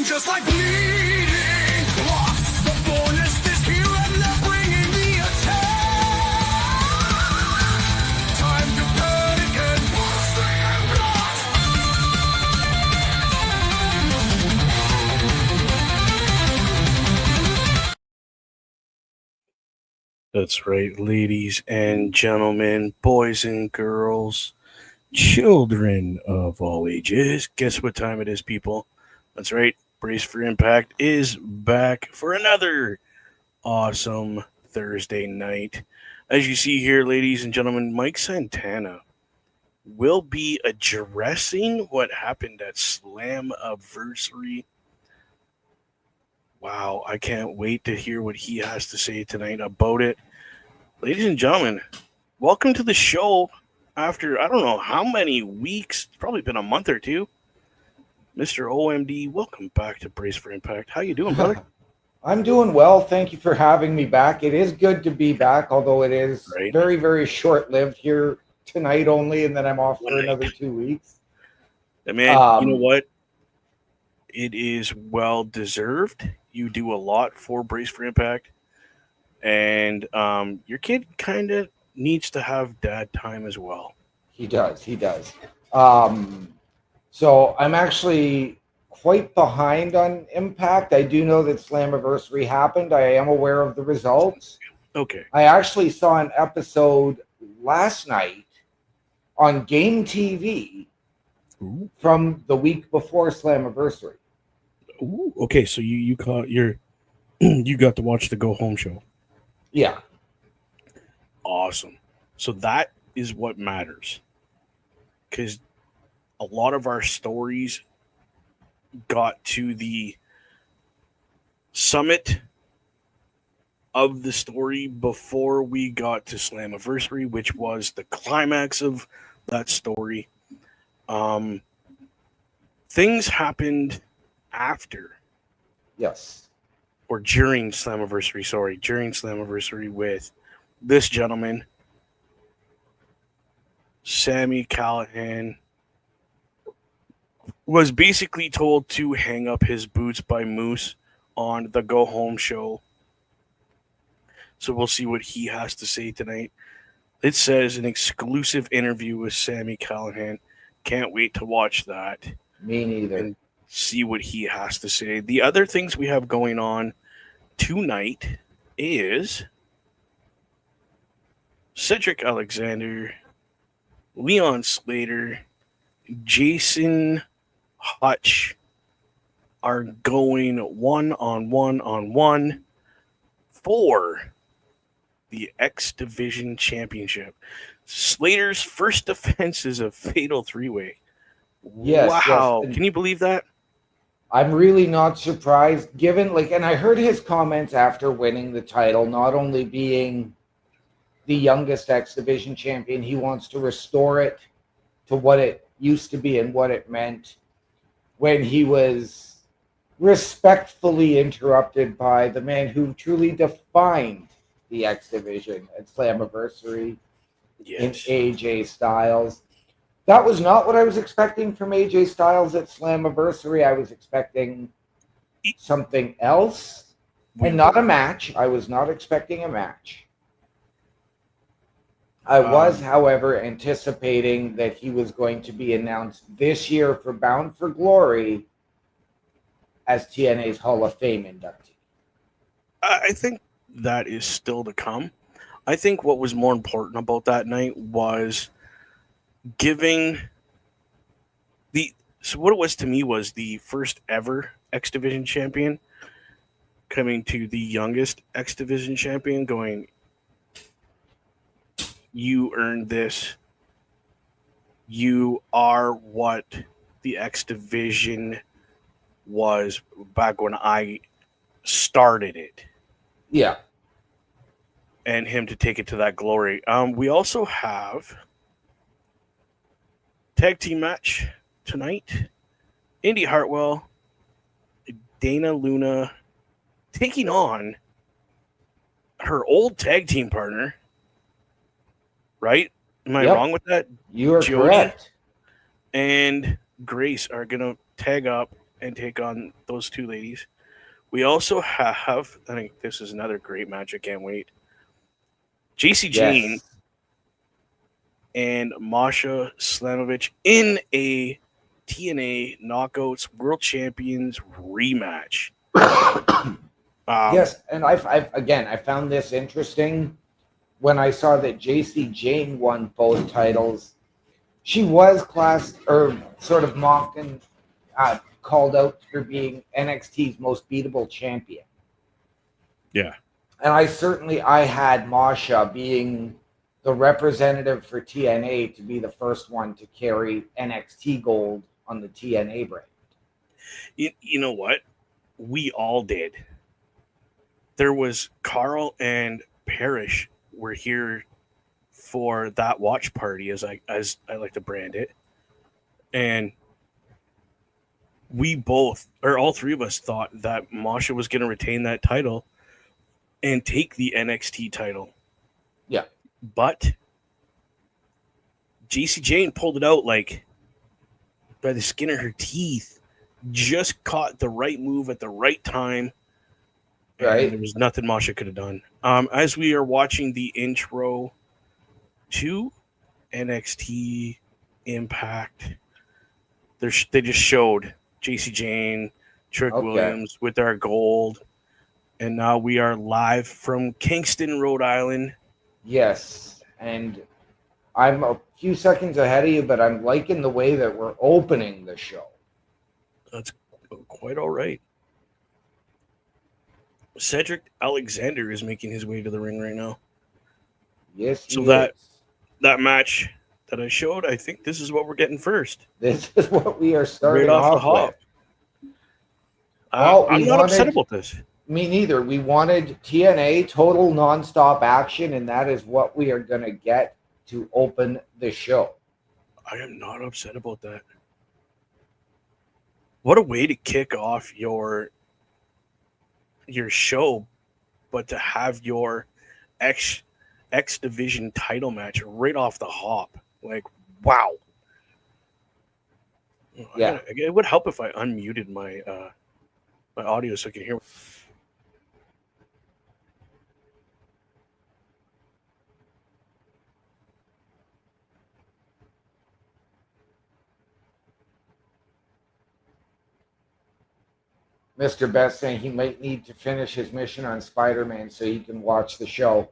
Just like bleeding clots, the bonus is here and they're bringing the attack. Time to panic and bursting and blot. That's right, ladies and gentlemen, boys and girls, children of all ages. Guess what time it is, people? That's right. Brace for Impact is back for another awesome Thursday night. As you see here, ladies and gentlemen, Mike Santana will be addressing what happened at Slammiversary. Wow, I can't wait to hear what he has to say tonight about it. Ladies and gentlemen, welcome to the show after I don't know how many weeks. It's probably been a month or two. Mr. OMD, welcome back to Brace for Impact. How you doing, brother? I'm doing well. Thank you for having me back. It is good to be back, although it is very, very short-lived here tonight only, and then I'm off for another 2 weeks. Man, you know what? It is well-deserved. You do a lot for Brace for Impact, and your kid kind of needs to have dad time as well. He does. So I'm actually quite behind on Impact. I do know that Slammiversary happened. I am aware of the results. Okay. I actually saw an episode last night on Game TV from the week before Slammiversary. Ooh, okay, so you caught you got to watch the Go Home show. Yeah. Awesome. So that is what matters. Because a lot of our stories got to the summit of the story before we got to Slammiversary, which was the climax of that story. Things happened after. Yes. Or during Slammiversary, with this gentleman, Sami Callihan, was basically told to hang up his boots by Moose on the Go Home show. So we'll see what he has to say tonight. It says an exclusive interview with Sami Callihan. Can't wait to watch that. Me neither. And see what he has to say. The other things we have going on tonight is Cedric Alexander, Leon Slater, Jason Hutch are going one-on-one for the X Division Championship. Slater's first defense is a fatal three-way. Yes. Wow. Yes. Can you believe that? I'm really not surprised, given, and I heard his comments after winning the title, not only being the youngest X Division champion, he wants to restore it to what it used to be and what it meant when he was respectfully interrupted by the man who truly defined the X Division at Slammiversary in AJ Styles. That was not what I was expecting from AJ Styles at Slammiversary. I was expecting something else and not a match. I was not expecting a match. I was, however, anticipating that he was going to be announced this year for Bound for Glory as TNA's Hall of Fame inductee. I think that is still to come. I think what was more important about that night was giving so what it was to me was the first ever X Division champion coming to the youngest X Division champion going, you earned this. You are what the X Division was back when I started it, Yeah. and him to take it to that glory. We also have tag team match tonight. Indy Hartwell, Dana Luna taking on her old tag team partner, right? Am I Yep. wrong with that? You are Jody correct. and Grace are going to tag up and take on those two ladies. We also have, I think this is another great match. I can't wait. JC Jane Yes. and Masha Slamovich in a TNA Knockouts World Champions rematch. Um, Yes, and I found this interesting when I saw that JC Jane won both titles. She was classed or sort of mocked and called out for being NXT's most beatable champion. yeah. And I had Masha being the representative for TNA to be the first one to carry NXT gold on the TNA brand. You know what? We all did. There was Carl and Parrish were here for that watch party, as I like to brand it, and we both, or all three of us, thought that Masha was going to retain that title and take the NXT title. Yeah. But JC Jane pulled it out like by the skin of her teeth, just caught the right move at the right time, and there Right. was nothing Masha could have done. As we are watching the intro to NXT Impact, they just showed JC Jane, Trick Okay. Williams with our gold, and now we are live from Kingston, Rhode Island. Yes. And I'm a few seconds ahead of you, but I'm liking the way that we're opening the show. That's quite all right. Cedric Alexander is making his way to the ring right now. Yes, So he is. that match that I showed, I think this is what we're getting first, This is what we are right starting off the off with. hop. Well, we I'm not upset wanted, about this. me neither. We wanted TNA total nonstop action, and that is what we are going to get to open the show. I am not upset about that. What a way to kick off your show, but to have your X X Division title match right off the hop. Like, wow. Yeah. It would help if I unmuted my audio so I can hear. Mr. Best saying he might need to finish his mission on Spider-Man so he can watch the show.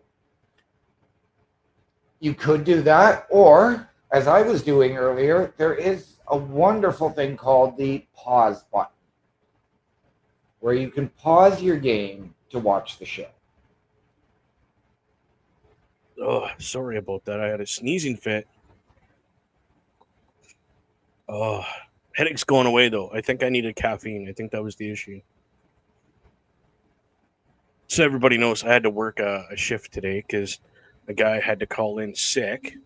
You could do that, or as I was doing earlier, there is a wonderful thing called the pause button where you can pause your game to watch the show. Oh, sorry about that. I had a sneezing fit. Oh, headache's going away though. I think I needed caffeine. I think that was the issue. So everybody knows I had to work a shift today because a guy had to call in sick.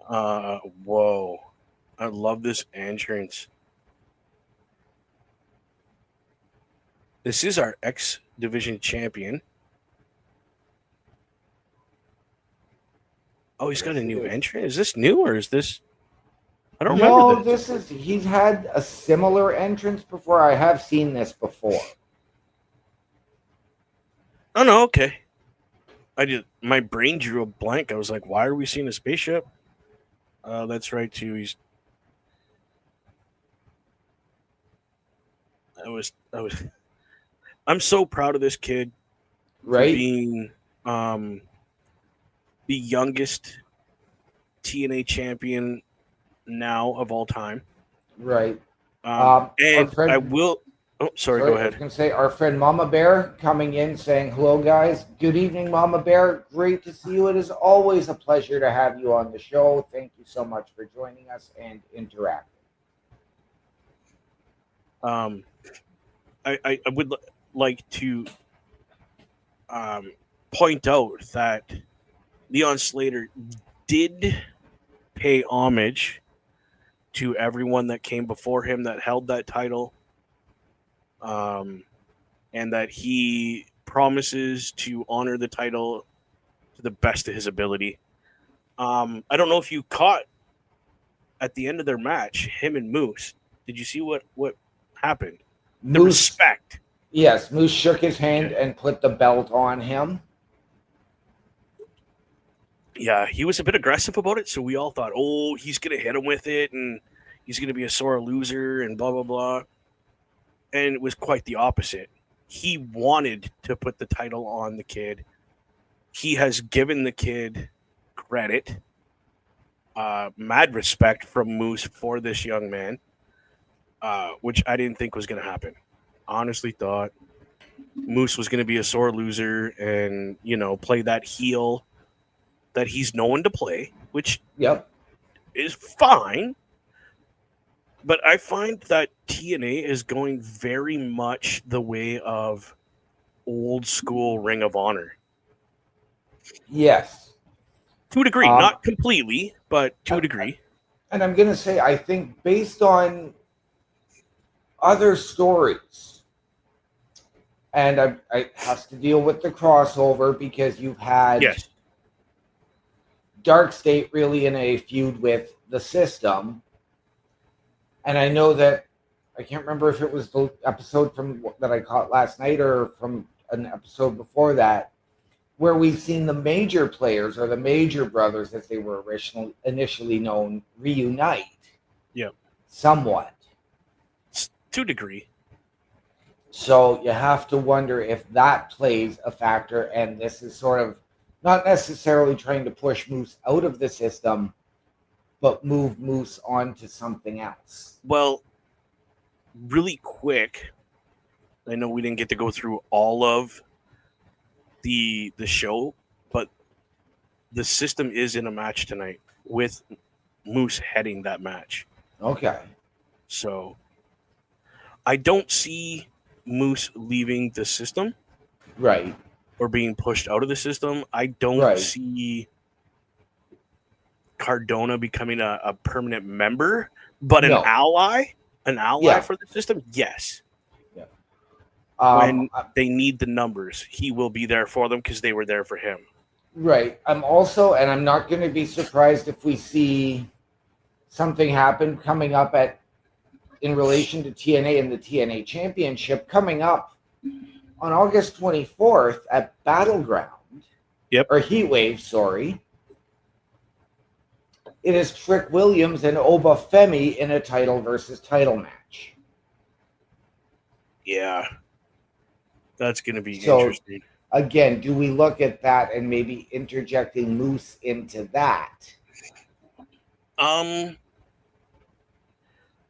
Whoa. I love this entrance. This is our X Division champion. Oh, he's got Yes, a it new is. entrant. Is this new or is this? I don't remember No, this. he's had a similar entrance before. I have seen this before. Oh no, okay. My brain drew a blank. I was like, why are we seeing a spaceship? That's right too. I was I'm so proud of this kid for Right? being the youngest TNA champion now of all time. Right. Our And I friend, will. Oh, sorry. Go sorry, I was ahead. going to say our friend Mama Bear coming in saying, hello, guys. Good evening, Mama Bear. Great to see you. It is always a pleasure to have you on the show. Thank you so much for joining us and interacting. Um, I would like to um, point out that Leon Slater did pay homage to everyone that came before him that held that title, um, and that he promises to honor the title to the best of his ability. I don't know if you caught at the end of their match, him and Moose. Did you see what happened? The Moose, respect. yes, Moose shook his hand Okay. and put the belt on him. Yeah, he was a bit aggressive about it, so we all thought, oh, he's gonna hit him with it, and he's gonna be a sore loser, and blah blah blah. And it was quite the opposite. He wanted to put the title on the kid. He has given the kid credit, mad respect from Moose for this young man, which I didn't think was going to happen. Honestly, thought Moose was going to be a sore loser and play that heel that he's known to play, which Yep. is fine. But I find that TNA is going very much the way of old school Ring of Honor. Yes. To a degree, Um, not completely, but to a degree. and I'm going to say, I think based on other stories, and I has to deal with the crossover because you've had Yes. Dark State really in a feud with the system. And I know that I can't remember if it was the episode from that I caught last night or from an episode before that, where we've seen the major players or the major brothers, as they were initially known, reunite. Yeah. Somewhat. To a degree. So you have to wonder if that plays a factor, and this is sort of not necessarily trying to push Moose out of the system, but move Moose onto something else. Well, really quick, I know we didn't get to go through all of the show, but the system is in a match tonight with Moose heading that match. Okay. So I don't see Moose leaving the system Right. or being pushed out of the system. I don't Right. see Cardona becoming a permanent member, but No. an ally Yeah. for the system, yes. Um, When they need the numbers, he will be there for them because they were there for him. right. I'm also, and I'm not going to be surprised if we see something happen coming up in relation to TNA and the TNA Championship coming up on August 24th at Battleground. Yep. Or Heatwave, sorry. It is Trick Williams and Oba Femi in a title versus title match. Yeah. That's going to be So, interesting. Again, do we look at that and maybe interjecting Moose into that?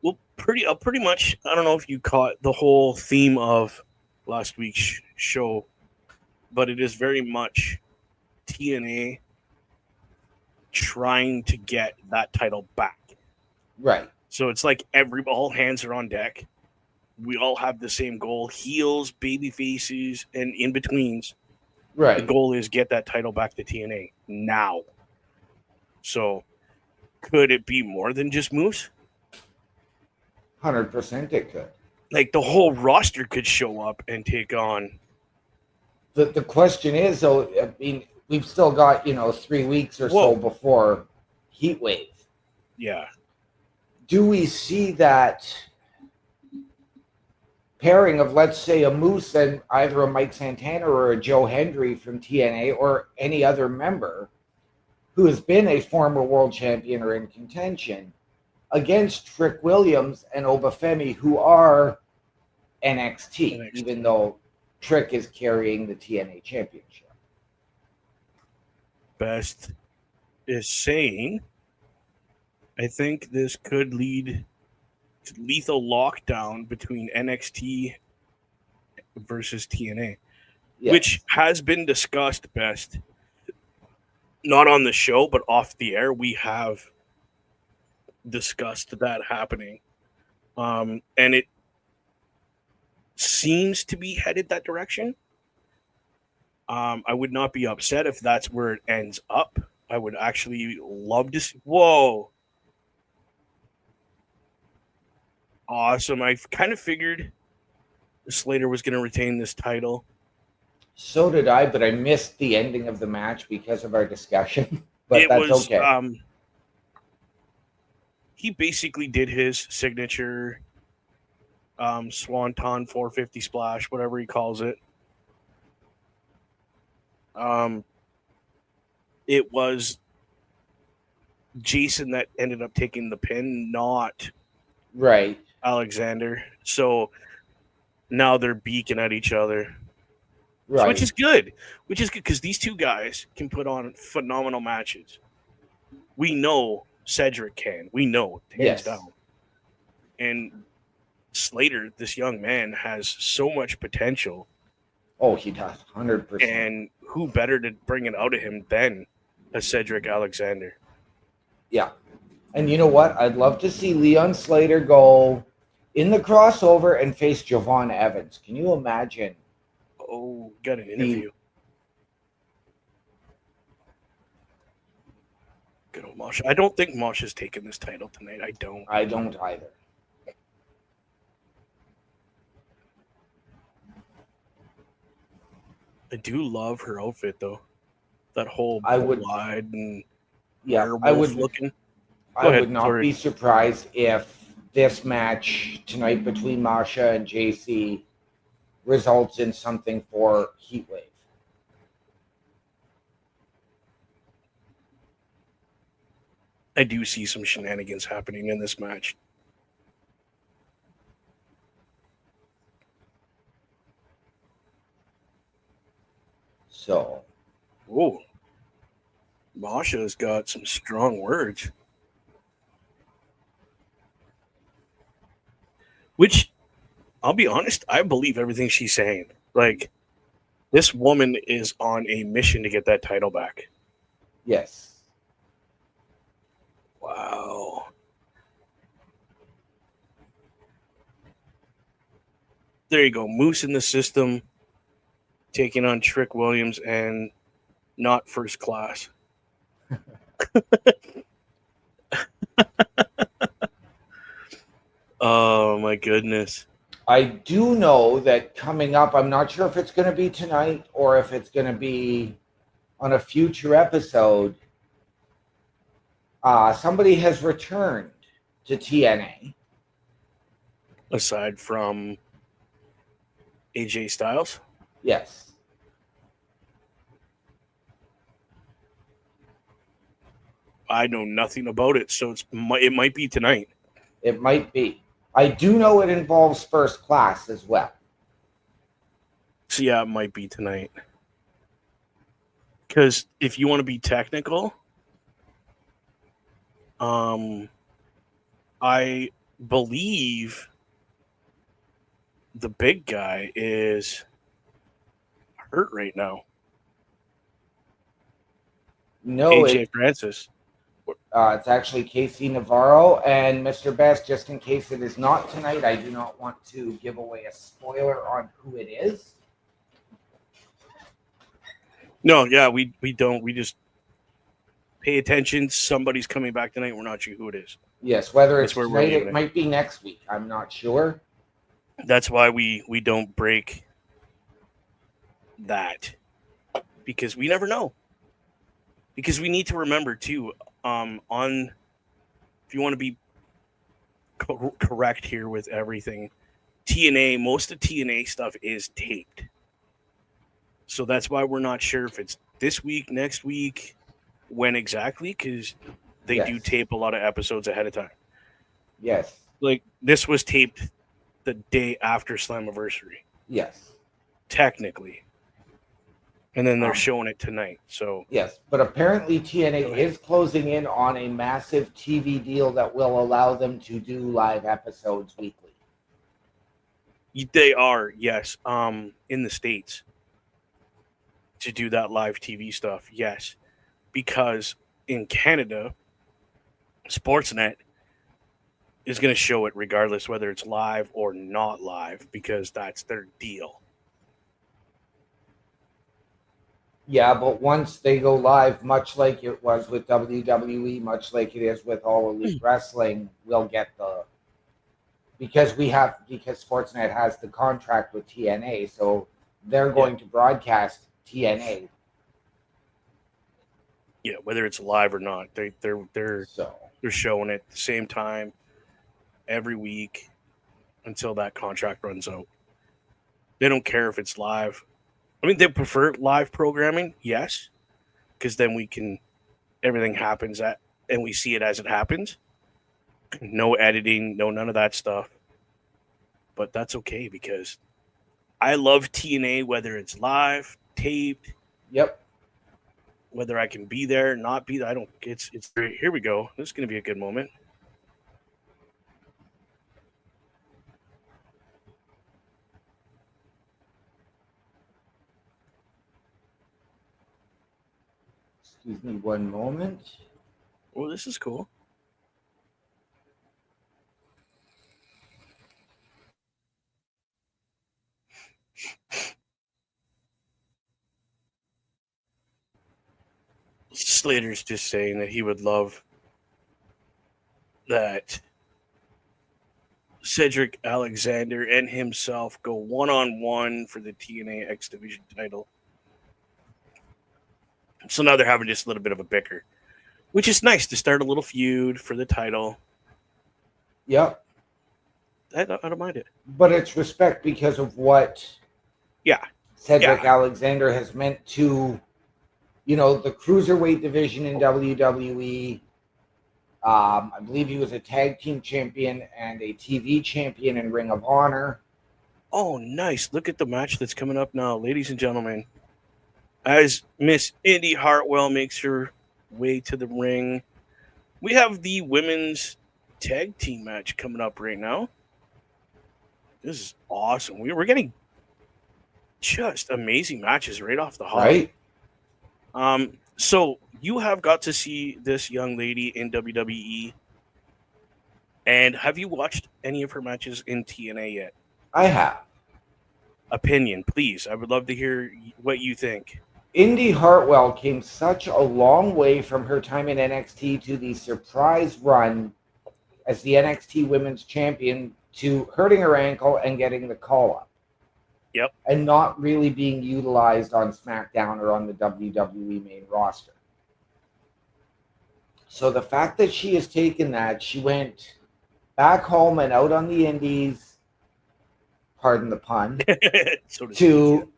Well, pretty much. I don't know if you caught the whole theme of last week's show, but it is very much TNA trying to get that title back. Right. So it's like all hands are on deck. We all have the same goal: heels, baby faces, and in betweens. Right. The goal is get that title back to TNA now. So, could it be more than just Moose? 100% it could. Like the whole roster could show up and take on. The question is, though, I mean, we've still got 3 weeks or so before Heatwave. Yeah. Do we see that pairing of, let's say, a Moose and either a Mike Santana or a Joe Hendry from TNA or any other member who has been a former world champion or in contention against Trick Williams and Oba Femi, who are NXT, even though Trick is carrying the TNA championship? Best is saying, I think this could lead to lethal lockdown between NXT versus TNA, Yes. which has been discussed, Best. Not on the show, but off the air, we have discussed that happening. And seems to be headed that direction. I would not be upset if that's where it ends up. I would actually love to see. Whoa. Awesome. I kind of figured Slater was going to retain this title. So did I, but I missed the ending of the match because of our discussion. But It that's was, okay. He basically did his signature Swanton 450 splash, whatever he calls it. It was Jason that ended up taking the pin, not Right. Alexander. So now they're beaking at each other, Right. which is good. Which is good because these two guys can put on phenomenal matches. We know Cedric can. We know, hands Yes. down. And Slater, this young man, has so much potential. Oh, he does. 100%. And who better to bring it out of him than a Cedric Alexander? Yeah. And you know what? I'd love to see Leon Slater go in the crossover and face Javon Evans. Can you imagine? Oh, got an interview. Good old Mosh. I don't think Mosh has taken this title tonight. I don't either. I do love her outfit though. That whole wide and werewolf looking. I would not be surprised if this match tonight between Masha and JC results in something for Heatwave. I do see some shenanigans happening in this match. So, Masha's got some strong words. Which, I'll be honest, I believe everything she's saying. Like, this woman is on a mission to get that title back. Yes. Wow. There you go. Moose in the system, taking on Trick Williams and not first class. Oh, my goodness. I do know that coming up, I'm not sure if it's going to be tonight or if it's going to be on a future episode. Somebody has returned to TNA. Aside from AJ Styles? Yes. I know nothing about it, so it might be tonight. It might be. I do know it involves first class as well. So yeah, it might be tonight. Because if you want to be technical, I believe the big guy is hurt right now. No, AJ Francis. It's actually Casey Navarro and Mr. Best. Just in case it is not tonight, I do not want to give away a spoiler on who it is. No, yeah, we don't. We just pay attention. Somebody's coming back tonight. We're not sure who it is. Yes, whether it's tonight, it might be next week. I'm not sure. That's why we don't break that, because we never know. Because we need to remember too, if you want to be correct here with everything, TNA, most of TNA stuff is taped. So that's why we're not sure if it's this week, next week, when exactly, because they do tape a lot of episodes ahead of time. Yes. Like, this was taped the day after Slammiversary. Yes. Technically. And then they're showing it tonight. So yes, but apparently TNA is closing in on a massive TV deal that will allow them to do live episodes weekly. They are, yes, in the States, to do that live TV stuff, yes. Because in Canada, Sportsnet is going to show it regardless whether it's live or not live because that's their deal. Yeah, but once they go live, much like it was with WWE, much like it is with All Elite Wrestling, we'll get because Sportsnet has the contract with TNA, so they're going to broadcast TNA. Yeah, whether it's live or not, they're So showing it at the same time every week until that contract runs out. They don't care if it's live. I mean, they prefer live programming, yes, because then everything happens and we see it as it happens. No editing, no none of that stuff. But that's okay because I love TNA whether it's live, taped, yep. whether I can be there, not be there. I don't. It's great. Here we go. This is going to be a good moment. Excuse me one moment. Oh, this is cool. Slater's just saying that he would love that Cedric Alexander and himself go one-on-one for the TNA X Division title. So now they're having just a little bit of a bicker, which is nice to start a little feud for the title. Yep. I don't mind it. But it's respect because of what Cedric Yeah. Alexander has meant to, the cruiserweight division in WWE. I believe he was a tag team champion and a TV champion in Ring of Honor. Oh, nice. Look at the match that's coming up now, ladies and gentlemen. As Miss Indy Hartwell makes her way to the ring, we have the women's tag team match coming up right now. This is awesome. We're getting just amazing matches right off the hop. Right. So you have got to see this young lady in WWE, and have you watched any of her matches in TNA yet? I have. Opinion, please. I would love to hear what you think. Indy Hartwell came such a long way from her time in NXT to the surprise run as the NXT Women's Champion to hurting her ankle and getting the call-up. Yep. And not really being utilized on SmackDown or on the WWE main roster. So the fact that she has taken that, she went back home and out on the indies, pardon the pun, to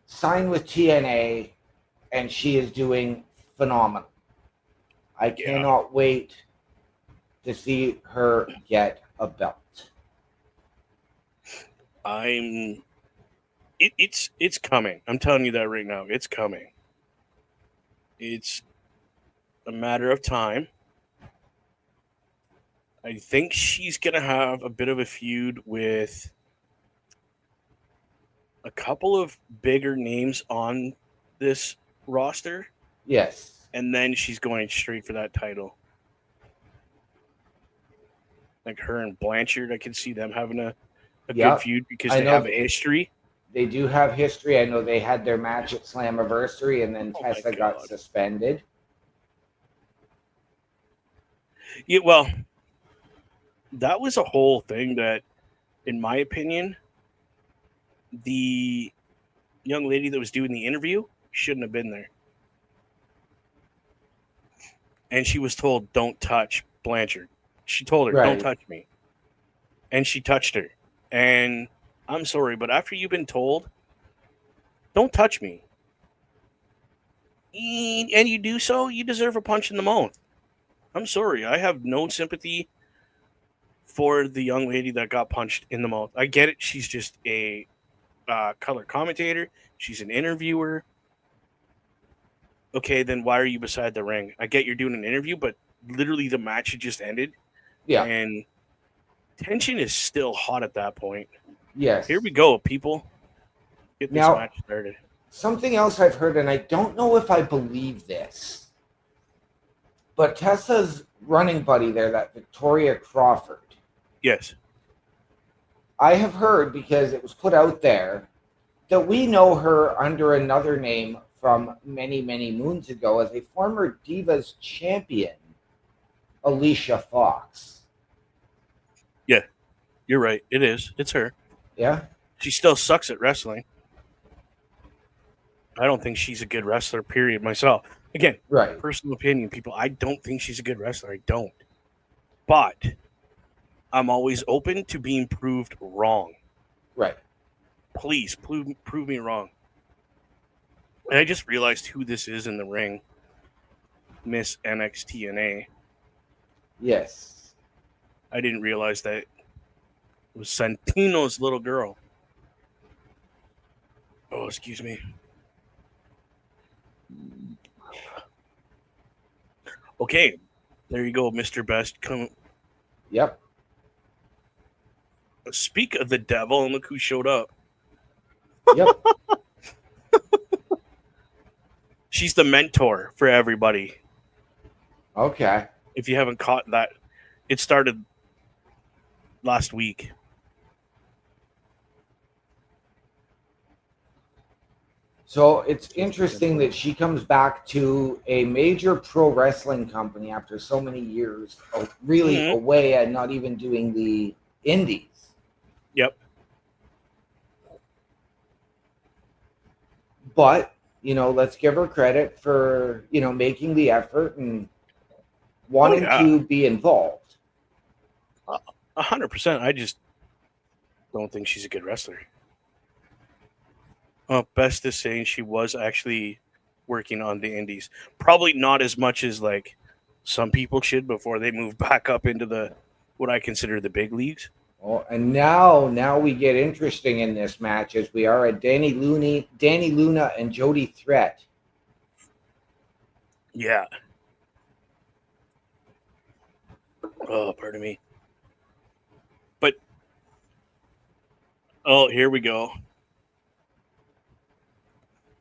sign with TNA, and she is doing phenomenal. I cannot wait to see her get a belt. It's coming. I'm telling you that right now. It's coming. It's a matter of time. I think she's going to have a bit of a feud with a couple of bigger names on this roster. Yes. And then she's going straight for that title. Like her and Blanchard, I can see them having a good feud because they have a history. They do have history. I know they had their match at Slammiversary, and then Tessa got suspended. Yeah, well, that was a whole thing that, in my opinion, the young lady that was doing the interview shouldn't have been there. And she was told, don't touch Blanchard. She told her, don't touch me. And she touched her. And I'm sorry, but after you've been told, don't touch me, and you do so, you deserve a punch in the mouth. I'm sorry. I have no sympathy for the young lady that got punched in the mouth. I get it. She's just a color commentator. She's an interviewer. Okay, then why are you beside the ring? I get you're doing an interview, but literally the match had just ended. Yeah. And tension is still hot at that point. Yes. Here we go, people. Get this match started. Something else I've heard, and I don't know if I believe this, But Tessa's running buddy there, that Victoria Crawford, Yes. I have heard, because it was put out there, that we know her under another name from many, many moons ago as a former Divas champion, Alicia Fox. Yeah. You're right. It is. It's her. Yeah? She still sucks at wrestling. I don't think she's a good wrestler, period, myself. Again, Right. personal opinion, people. I don't think she's a good wrestler. I don't. But I'm always open to being proved wrong. Right. Please prove me wrong. And I just realized who this is in the ring. Miss NXTNA. Yes. I didn't realize that it was Santino's little girl. Oh, excuse me. Okay, there you go, Mr. Best. Come. Yep. Speak of the devil, and look who showed up. Yep. She's the mentor for everybody. Okay. If you haven't caught that, it started last week. So it's interesting that she comes back to a major pro wrestling company after so many years of really away and not even doing the indies. Yep. But, let's give her credit for, making the effort and wanting to be involved. 100%. I just don't think she's a good wrestler. Best is saying she was actually working on the indies. Probably not as much as like some people should before they move back up into the what I consider the big leagues. Oh, and now we get interesting in this match as we are at Danny Luna and Jody Threat. Yeah. Oh, pardon me. But here we go.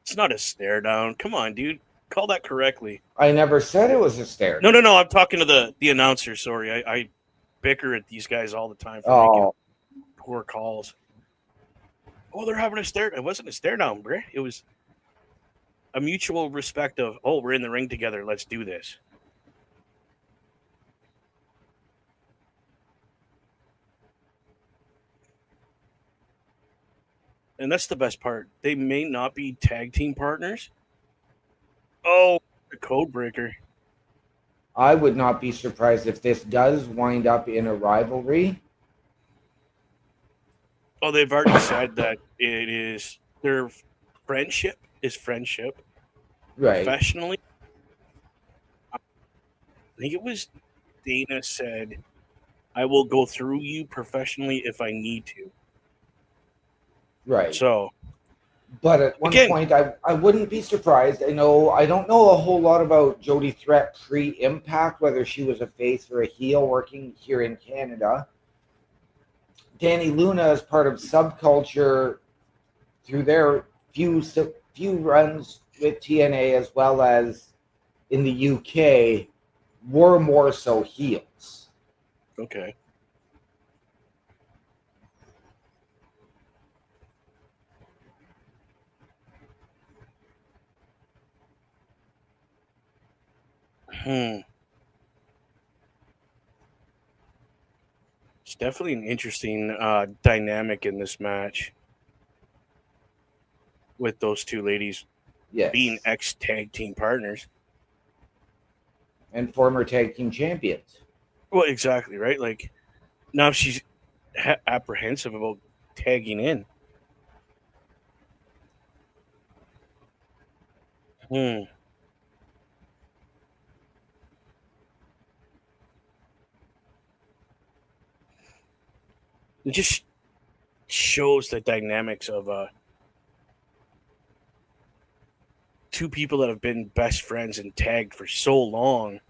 It's not a stare down. Come on, dude. Call that correctly. I never said it was a stare down. No. I'm talking to the announcer. Sorry. I bicker at these guys all the time for making poor calls. Oh, they're having a stare. It wasn't a stare down, bruh. It was a mutual respect of, we're in the ring together. Let's do this. And that's the best part. They may not be tag team partners. Oh, the code breaker. I would not be surprised if this does wind up in a rivalry. Oh, they've already said that it is their friendship is friendship. Right. Professionally, I think it was Dana said, I will go through you professionally if I need to. Right. So, but at one point, I wouldn't be surprised. I don't know a whole lot about Jody Threat pre-Impact, whether she was a face or a heel working here in Canada. Danny Luna is part of Subculture through their few runs with TNA, as well as in the UK, were more so heels. Okay. It's definitely an interesting dynamic in this match with those two ladies being ex-tag team partners. And former tag team champions. Well, exactly, right? Like, now she's apprehensive about tagging in. It just shows the dynamics of two people that have been best friends and tagged for so long,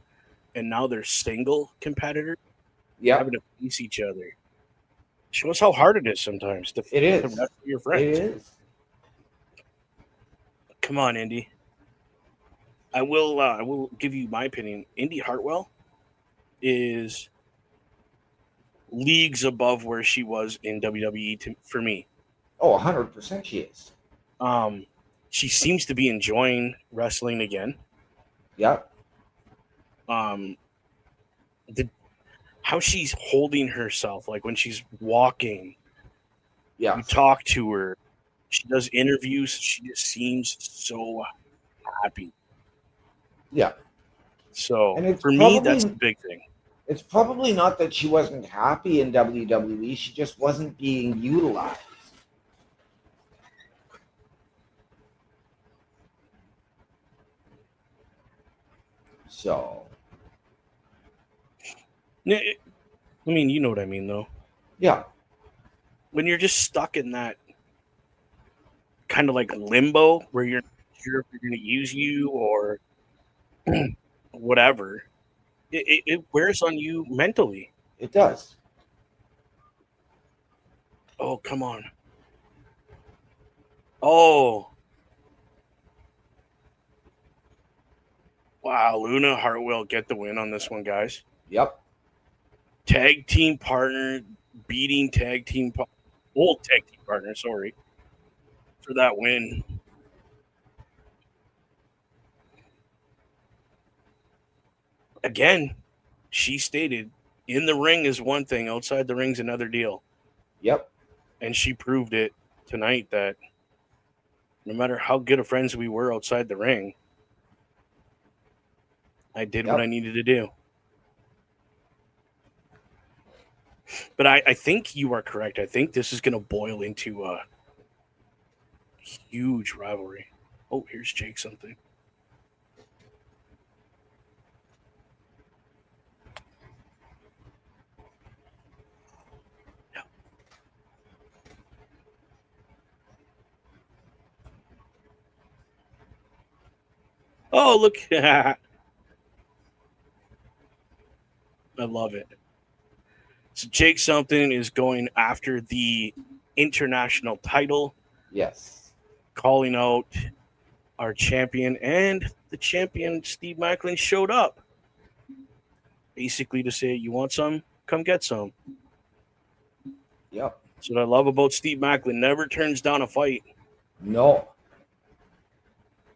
and now they're single competitors having to face each other. Shows how hard it is sometimes to wrestle your friends. It is. Come on, Indy. I will give you my opinion. Indy Hartwell is leagues above where she was in WWE for me. Oh, 100% she is. Um, she seems to be enjoying wrestling again. Yep. Um, the how she's holding herself, like when she's walking, you Yes. talk to her, she does interviews. She just seems so happy. Yeah. So And it's for me, that's the probably big thing. it's probably not that she wasn't happy in WWE, she just wasn't being utilized. So, I mean, you know what I mean, though. yeah. When you're just stuck in that kind of like limbo where you're not sure if they're going to use you or whatever, it wears on you mentally. It does. Oh, come on. Oh, wow. Luna Hartwell get the win on this one, guys. Yep. Tag team partner beating old tag team partner, sorry, for that win. Again, she stated in the ring is one thing, outside the ring's another deal. Yep. And she proved it tonight that no matter how good of friends we were outside the ring, I did what I Yep. needed to do. But I think you are correct. I think this is going to boil into a huge rivalry. Oh, here's Jake something. Yeah. Oh, look. I love it. So Jake something is going after the international title, Yes. calling out our champion, and the champion Steve Macklin showed up, basically to say, "You want some? Come get some." Yep. That's what I love about Steve Macklin. Never turns down a fight. No.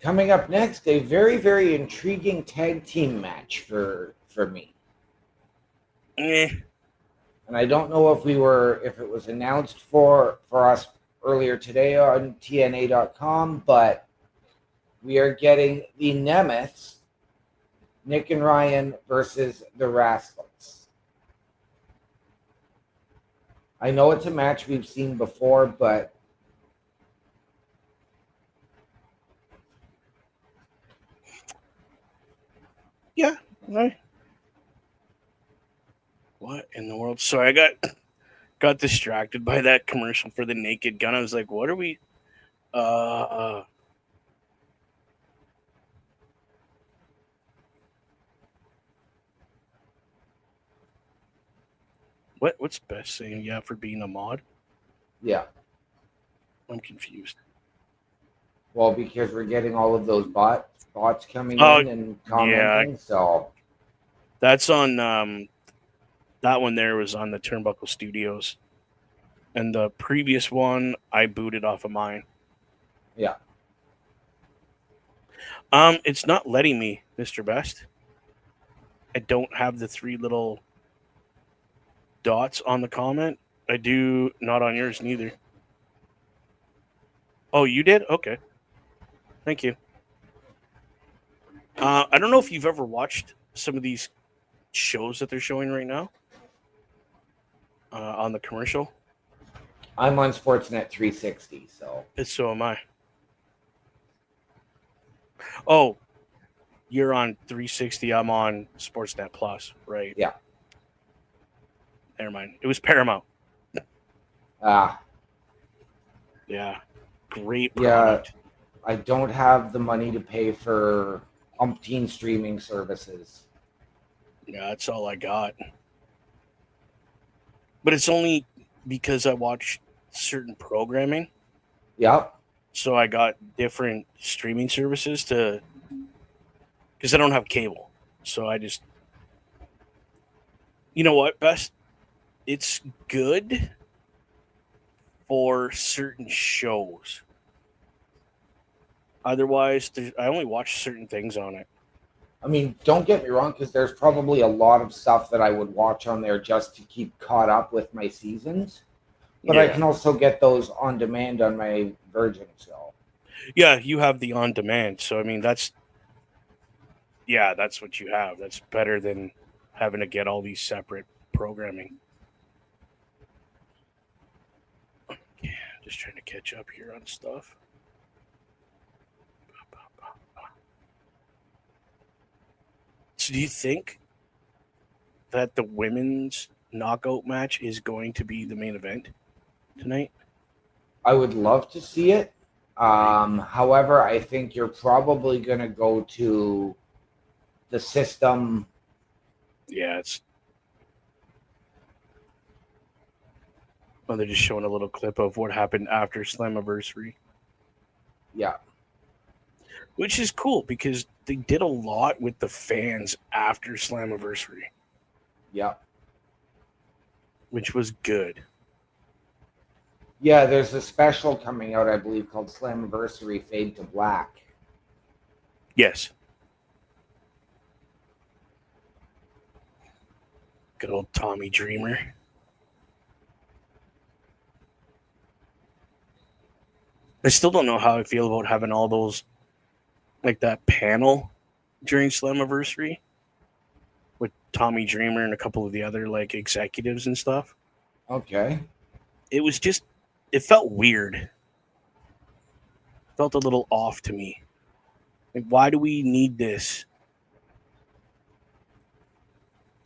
Coming up next, a very, very intriguing tag team match for me. Eh, And I don't know if it was announced for us earlier today on TNA.com, but we are getting the Nemeths, Nick and Ryan versus the Rascals. I know it's a match we've seen before, but yeah. Right. What in the world? Sorry, I got distracted by that commercial for the Naked Gun. I was like, "What are we?" Uh, what's best saying? Yeah, for being a mod. yeah. I'm confused. Well, because we're getting all of those bots coming Oh, in and yeah, commenting, so that's on. That one there was on the Turnbuckle Studios, and the previous one I booted off of mine. yeah. It's not letting me, Mr. Best. I don't have the three little dots on the comment. I do not on yours neither. Oh, you did? Okay. Thank you. I don't know if you've ever watched some of these shows that they're showing right now on the commercial. I'm on Sportsnet 360, so So am I. Oh, you're on 360. I'm on Sportsnet Plus, right? yeah. Never mind. It was Paramount. Ah, Yeah. Great yeah. product. I don't have the money to pay for umpteen streaming services. Yeah, that's all I got. But it's only because I watch certain programming. Yep. So I got different streaming services to because I don't have cable. So I just, you know what, best? It's good for certain shows. Otherwise, I only watch certain things on it. I mean, don't get me wrong, because there's probably a lot of stuff that I would watch on there just to keep caught up with my seasons. But I Yeah. can also get those on demand on my Virgin. So Yeah, you have the on demand. So, I mean, that's what you have. That's better than having to get all these separate programming. Yeah, just trying to catch up here on stuff. So, do you think that the women's knockout match is going to be the main event tonight? I would love to see it. However, I think you're probably going to go to the system. Yeah, it's. Oh, they're just showing a little clip of what happened after Slammiversary, Yeah, which is cool because they did a lot with the fans after Slammiversary, yeah. which was good. Yeah, there's a special coming out, I believe, called Slammiversary Fade to Black. Yes. Good old Tommy Dreamer. I still don't know how I feel about having all those, like that panel during Slammiversary with Tommy Dreamer and a couple of the other like executives and stuff. Okay. It was just, it felt weird. It felt a little off to me. Like, why do we need this?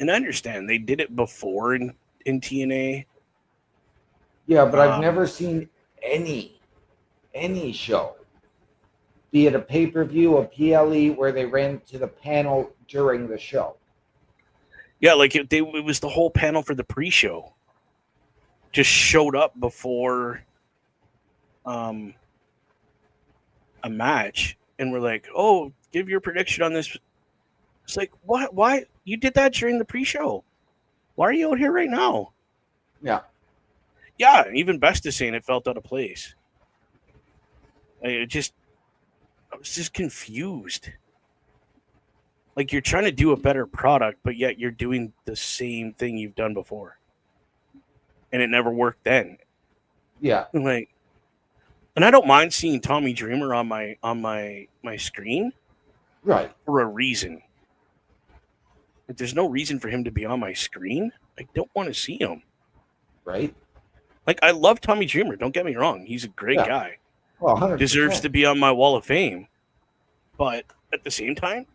And I understand they did it before in TNA. Yeah, but I've Um, never seen any show, be it a pay-per-view, a PLE, where they ran to the panel during the show. Yeah, like it was the whole panel for the pre-show. Just showed up before um, a match, and we're like, "Oh, give your prediction on this." It's like, what? Why you did that during the pre-show? Why are you out here right now? Yeah. Yeah, even Best is saying it felt out of place. I was just confused. Like you're trying to do a better product, but yet you're doing the same thing you've done before, and it never worked then. Yeah. Like, and I don't mind seeing Tommy Dreamer on my screen Right. for a reason. If there's no reason for him to be on my screen, I don't want to see him. Right. Like I love Tommy Dreamer. Don't get me wrong; he's a great Yeah. guy. Well, 100%. Deserves to be on my wall of fame. But at the same time,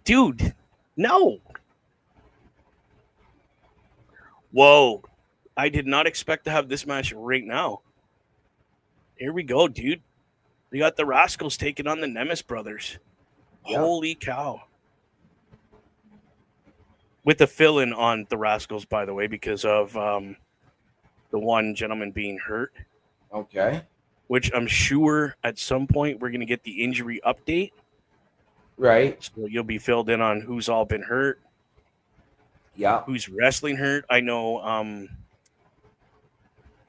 dude, no. Whoa. I did not expect to have this match right now. Here we go, dude. We got the Rascals taking on the Nemes brothers. Yeah. Holy cow. With the fill-in on the Rascals, by the way, because of the one gentleman being hurt, Okay. which I'm sure at some point we're going to get the injury update. Right. So you'll be filled in on who's all been hurt, Yeah. who's wrestling hurt. I know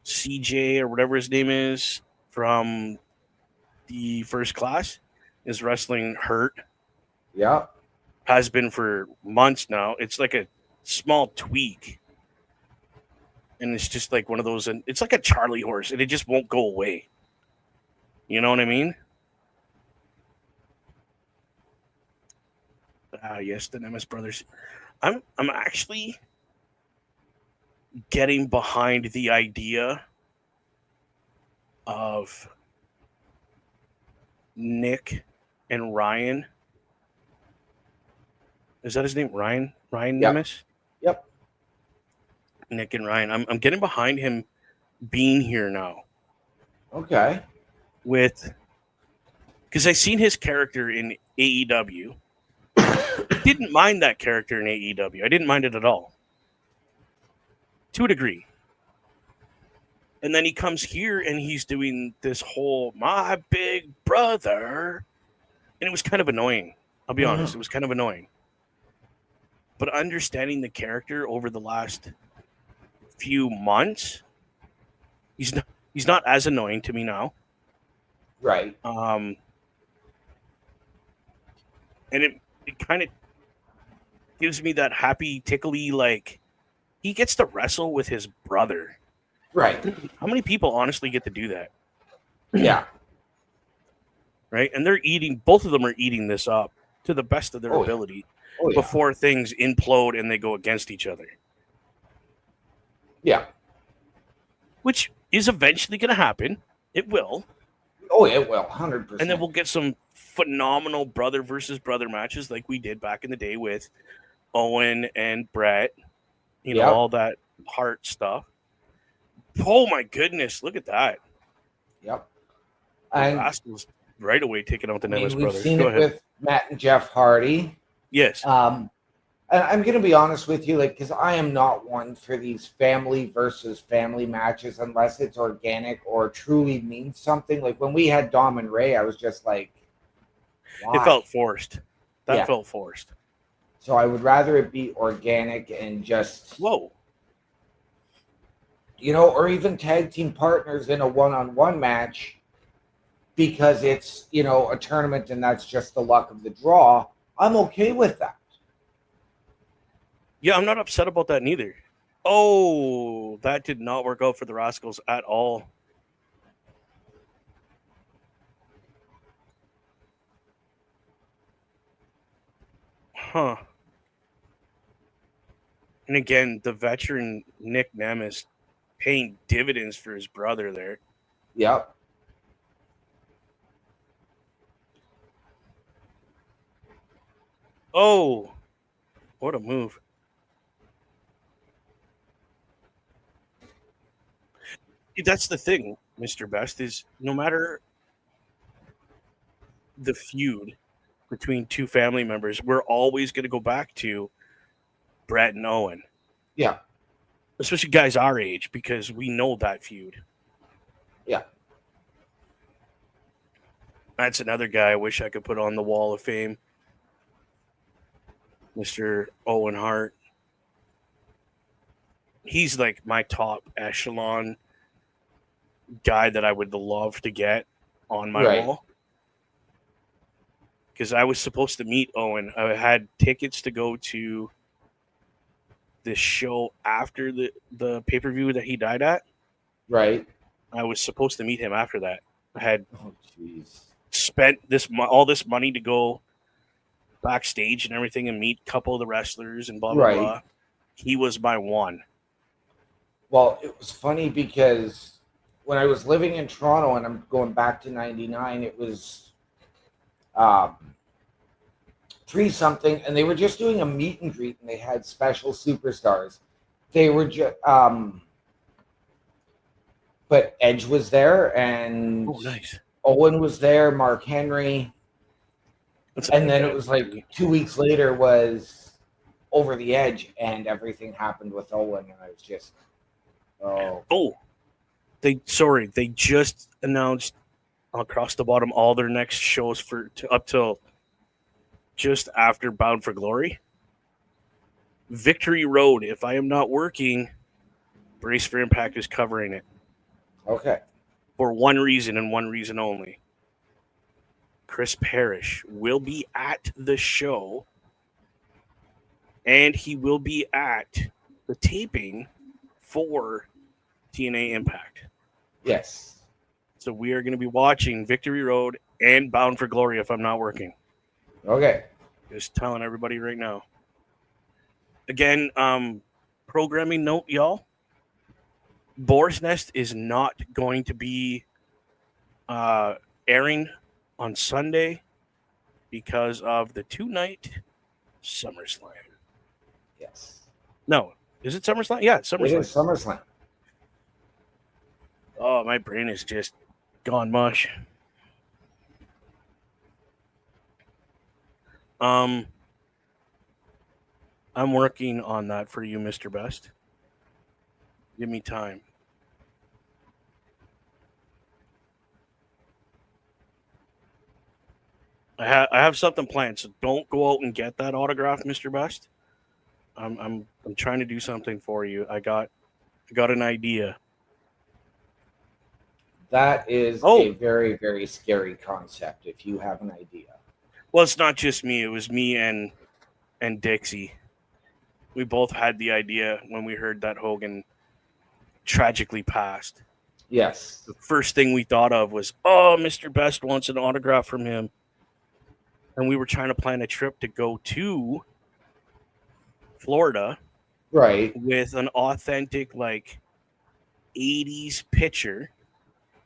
CJ or whatever his name is from the First Class is wrestling hurt. Yeah. Has been for months now. It's like a small tweak. And it's just like one of those, and it's like a Charlie horse, and it just won't go away. You know what I mean? Ah, yes, the Nemes brothers. I'm actually getting behind the idea of Nick and Ryan. Is that his name? Ryan? Ryan Yep. Nemes? Yep. Nick and Ryan. I'm getting behind him being here now Okay. with, because I seen his character in AEW. I didn't mind that character in AEW. I didn't mind it at all. To a degree. And then he comes here and he's doing this whole my big brother. And it was kind of annoying. I'll be honest, it was kind of annoying. But understanding the character over the last few months, he's not as annoying to me now. Right. And it kind of gives me that happy, tickly, like he gets to wrestle with his brother. Right. How many people honestly get to do that? Yeah. Right? And they're both of them are eating this up to the best of their Oh, ability Oh yeah. before things implode and they go against each other, Yeah. which is eventually going to happen. It will. Oh, it will. And then 100%. we'll get some phenomenal brother versus brother matches like we did back in the day with Owen and Brett, Yep. all that heart stuff. Oh my goodness, look at that. Yep. The And Rascals right away taking out the I mean, Nevis we've brothers. seen Go it ahead. with Matt and Jeff Hardy. Yes. And I'm going to be honest with you, like, because I am not one for these family versus family matches unless it's organic or truly means something. Like when we had Dom and Ray, I was just like, why? It felt forced. That Yeah. felt forced. So I would rather it be organic and just, Whoa. or even tag team partners in a one-on-one match because it's, a tournament and that's just the luck of the draw. I'm okay with that. Yeah, I'm not upset about that neither. Oh, that did not work out for the Rascals at all. Huh. And again, the veteran Nick Nemes paying dividends for his brother there. Yep. Oh, what a move. That's the thing, Mr. Best, is no matter the feud between two family members, we're always going to go back to Brett and Owen. Yeah. Especially guys our age, because we know that feud. Yeah. That's another guy I wish I could put on the wall of fame. Mr. Owen Hart. He's like my top echelon guy that I would love to get on my Right. wall. Because I was supposed to meet Owen. I had tickets to go to this show after the pay-per-view that he died at. Right. I was supposed to meet him after that. I had Oh, jeez. spent all this money to go backstage and everything and meet a couple of the wrestlers and blah, blah, Right. blah. He was my one. Well, it was funny because when I was living in Toronto, and I'm going back to 99, it was 3-something, and they were just doing a meet and greet, and they had special superstars. They were just, but Edge was there, and Oh, nice. Owen was there, Mark Henry, and then it was like 2 weeks later was Over the Edge, and everything happened with Owen, and I was just, they just announced across the bottom all their next shows up till just after Bound for Glory. Victory Road. If I am not working, Brace for Impact is covering it. Okay. For one reason and one reason only. Chris Parrish will be at the show, and he will be at the taping for TNA Impact. Yes. So we are going to be watching Victory Road and Bound for Glory if I'm not working. Okay. Just telling everybody right now. Again, programming note, y'all. Boar's Nest is not going to be airing on Sunday because of the 2-night SummerSlam. Yes. No, is it SummerSlam? Yeah, it's It SummerSlam. is SummerSlam. Oh, my brain is just gone mush. I'm working on that for you, Mr. Best. Give me time. I have something planned, so don't go out and get that autograph, Mr. Best. I'm trying to do something for you. I got an idea. That is Oh. a very, very scary concept if you have an idea. Well, it's not just me. It was me and Dixie. We both had the idea when we heard that Hogan tragically passed. Yes. The first thing we thought of was, oh, Mr. Best wants an autograph from him. And we were trying to plan a trip to go to Florida. Right. With an authentic, like, 80s picture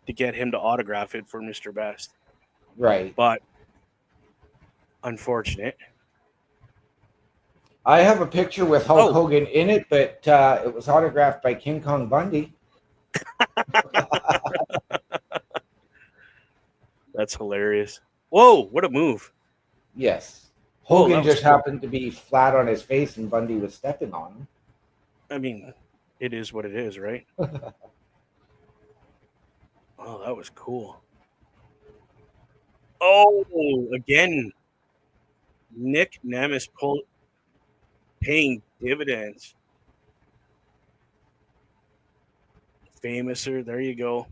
to get him to autograph it for Mr. Best. Right. But unfortunate. I have a picture with Hulk Hogan in it, but it was autographed by King Kong Bundy. That's hilarious. Whoa, what a move. Yes. Hogan just cool. happened to be flat on his face and Bundy was stepping on him. I mean, it is what it is, right? Oh, that was cool. Oh, again. Nick Nemeth paying dividends. Famouser, there you go.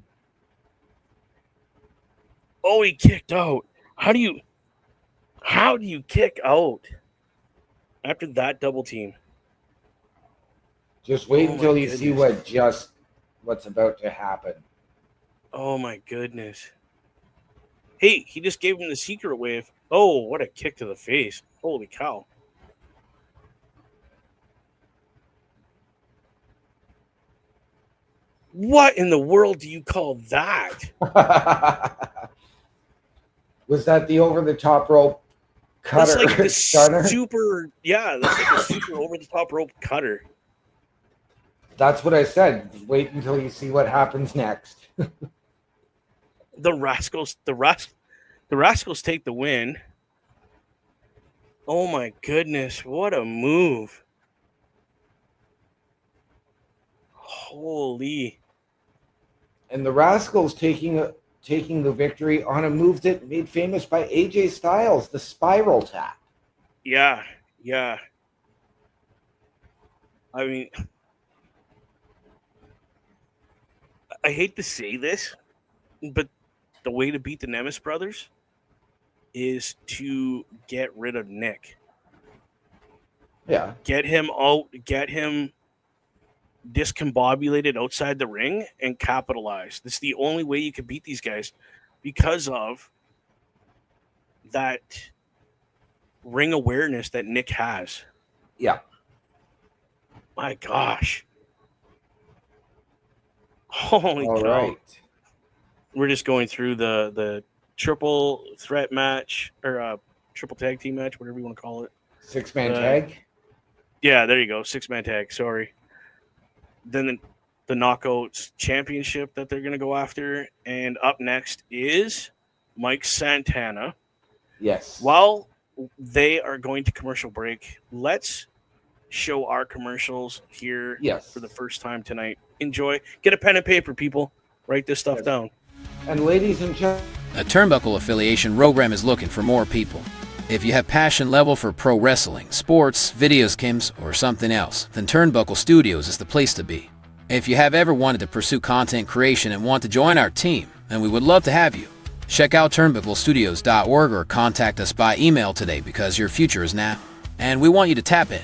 Oh, he kicked out. How do you kick out after that double team? Just wait until you see what's about to happen. Oh my goodness. Hey, he just gave him the secret wave. Oh, what a kick to the face. Holy cow. What in the world do you call that? Was that the over-the-top rope cutter? That's like the super, that's like a super over-the-top rope cutter. That's what I said. Wait until you see what happens next. The Rascals take the win. Oh my goodness, what a move. Holy. And the Rascals taking the victory on a move that made famous by AJ Styles, the spiral tap. Yeah. I mean, I hate to say this, but the way to beat the Nemeth brothers is to get rid of Nick. Yeah. Get him out, get him discombobulated outside the ring and capitalize. This is the only way you can beat these guys because of that ring awareness that Nick has. Yeah. My gosh. Holy All cow. right. We're just going through the triple threat match or triple tag team match, whatever you want to call it. 6-man tag? Yeah, there you go. 6-man tag. Sorry. Then the Knockouts Championship that they're going to go after. And up next is Mike Santana. Yes. While they are going to commercial break, let's show our commercials here for the first time tonight. Enjoy. Get a pen and paper, people. Write this stuff down. And ladies and gentlemen, a Turnbuckle affiliation program is looking for more people. If you have passion level for pro wrestling, sports, video games, or something else, then Turnbuckle Studios is the place to be. If you have ever wanted to pursue content creation and want to join our team, then we would love to have you. Check out turnbucklestudios.org or contact us by email today because your future is now, and we want you to tap in.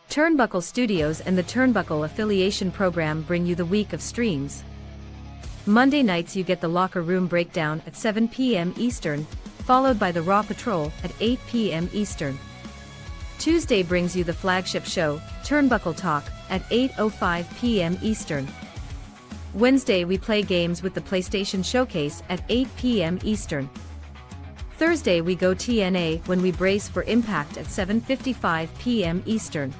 Turnbuckle Studios and the Turnbuckle Affiliation Program bring you the week of streams. Monday nights you get the Locker Room Breakdown at 7 p.m. Eastern, followed by the Raw Patrol at 8 p.m. Eastern. Tuesday brings you the flagship show, Turnbuckle Talk, at 8:05 p.m. Eastern. Wednesday we play games with the PlayStation Showcase at 8 p.m. Eastern. Thursday we go TNA when we brace for Impact at 7:55 p.m. Eastern.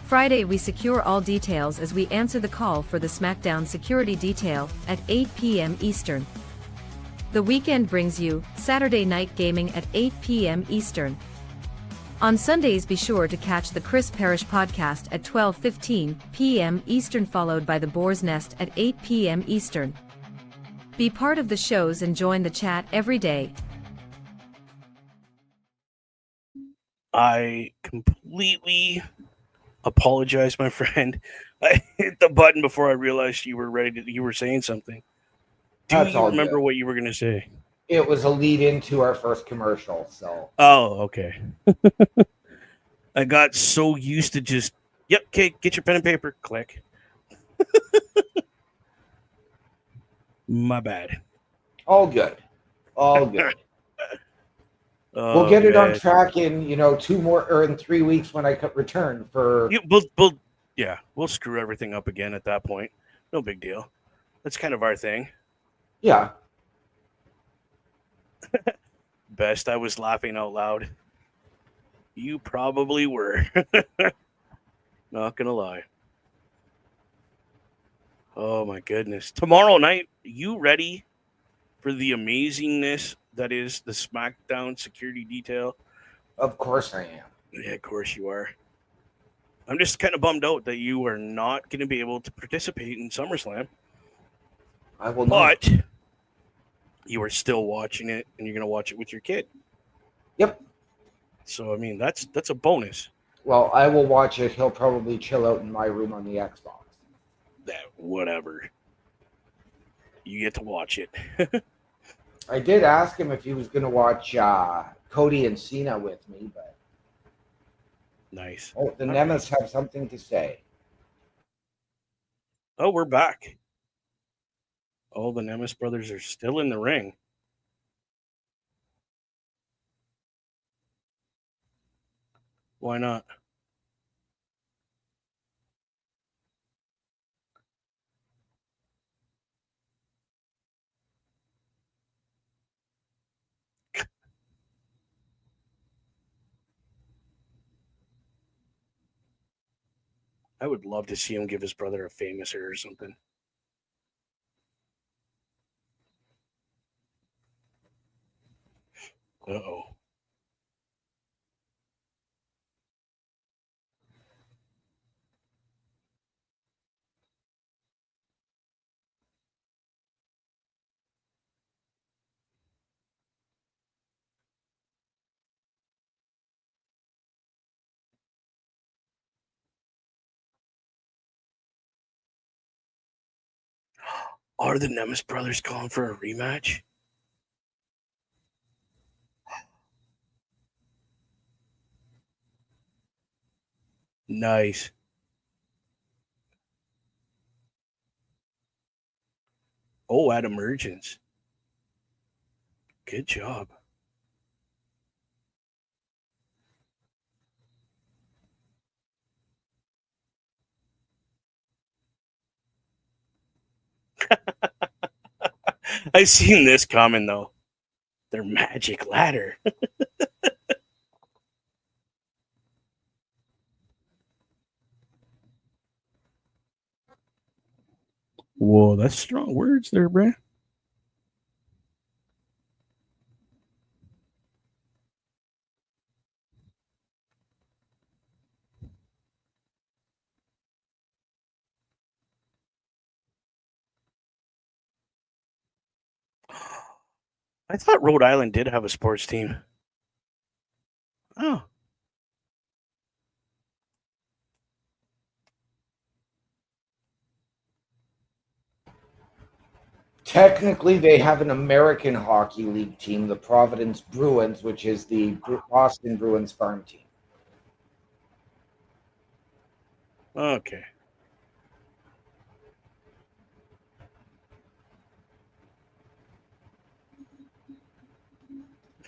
Friday we secure all details as we answer the call for the SmackDown security detail at 8 p.m. Eastern. The weekend brings you Saturday Night Gaming at 8 p.m. Eastern. On Sundays be sure to catch the Chris Parrish podcast at 12:15 p.m. Eastern, followed by the Boar's Nest at 8 p.m. Eastern. Be part of the shows and join the chat every day. I completely apologize, my friend. I hit the button before I realized you were ready. You were saying something. Do That's you all remember good. what you were going to say? It was a lead into our first commercial, so Oh, okay. I got so used to just, yep, okay, get your pen and paper, click. My bad. all good. All good. We'll Oh get it on man, track in, 2 more or in 3 weeks when I could return for we'll screw everything up again at that point. No big deal. That's kind of our thing. yeah. Best, I was laughing out loud. You probably were. Not gonna lie. Oh my goodness. Tomorrow night, you ready for the amazingness that is the SmackDown security detail? Of course I am. Yeah, of course you are. I'm just kind of bummed out that you are not going to be able to participate in SummerSlam, I will not. but you are still watching it, and you're going to watch it with your kid. Yep. So I mean, that's a bonus. Well, I will watch it. He'll probably chill out in my room on the Xbox. That whatever. You get to watch it. I did ask him if he was going to watch Cody and Cena with me, but Nice. the All Nemes right. have something to say. Oh, we're back. Oh, the Nemes brothers are still in the ring. Why not? I would love to see him give his brother a famous or something. Uh-oh. Are the Nemes brothers calling for a rematch? Nice. Oh, at emergence. Good job. I seen this coming though. Their magic ladder. Whoa, that's strong words there, bruh. I thought Rhode Island did have a sports team. Oh, Technically, they have an American Hockey League team, the Providence Bruins, which is the Boston Bruins farm team. okay.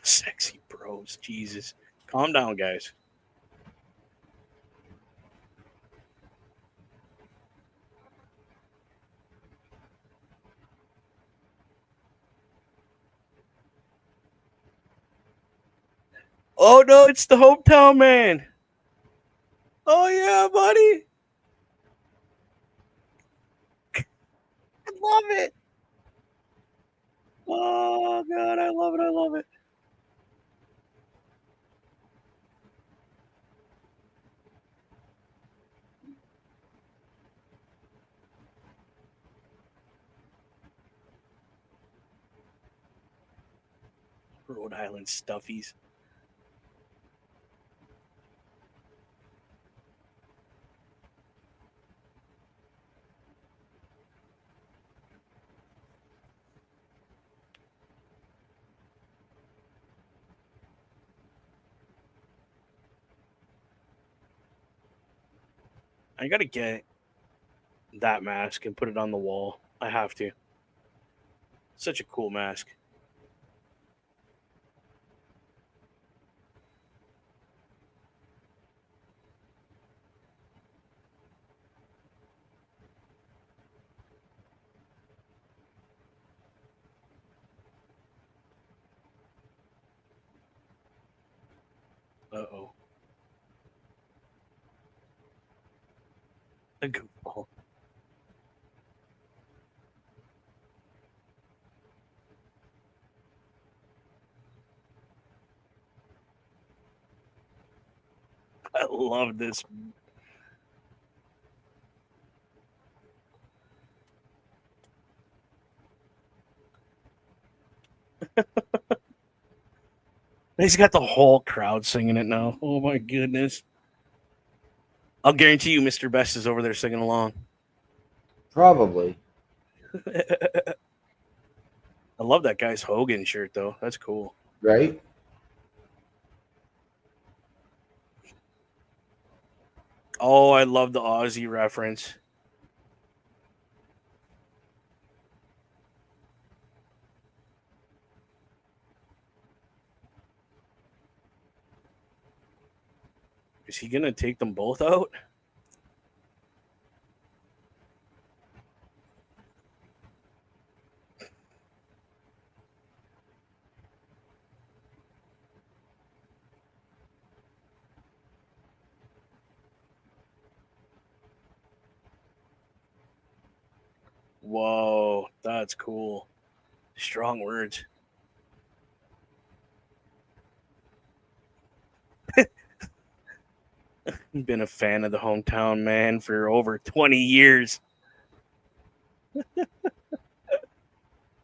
Sexy bros. Jesus. Calm down, guys. Oh no, it's the hometown man. Oh yeah, buddy. I love it. Oh god, I love it. I love it. Rhode Island stuffies. I gotta get that mask and put it on the wall. I have to. Such a cool mask. Uh-oh. A goofball. I love this. He's got the whole crowd singing it now. Oh my goodness. I'll guarantee you Mr. Best is over there singing along. Probably. I love that guy's Hogan shirt though. That's cool. Right? Oh, I love the Aussie reference. Is he gonna take them both out? Whoa, that's cool. Strong words. Been a fan of the hometown man for over 20 years.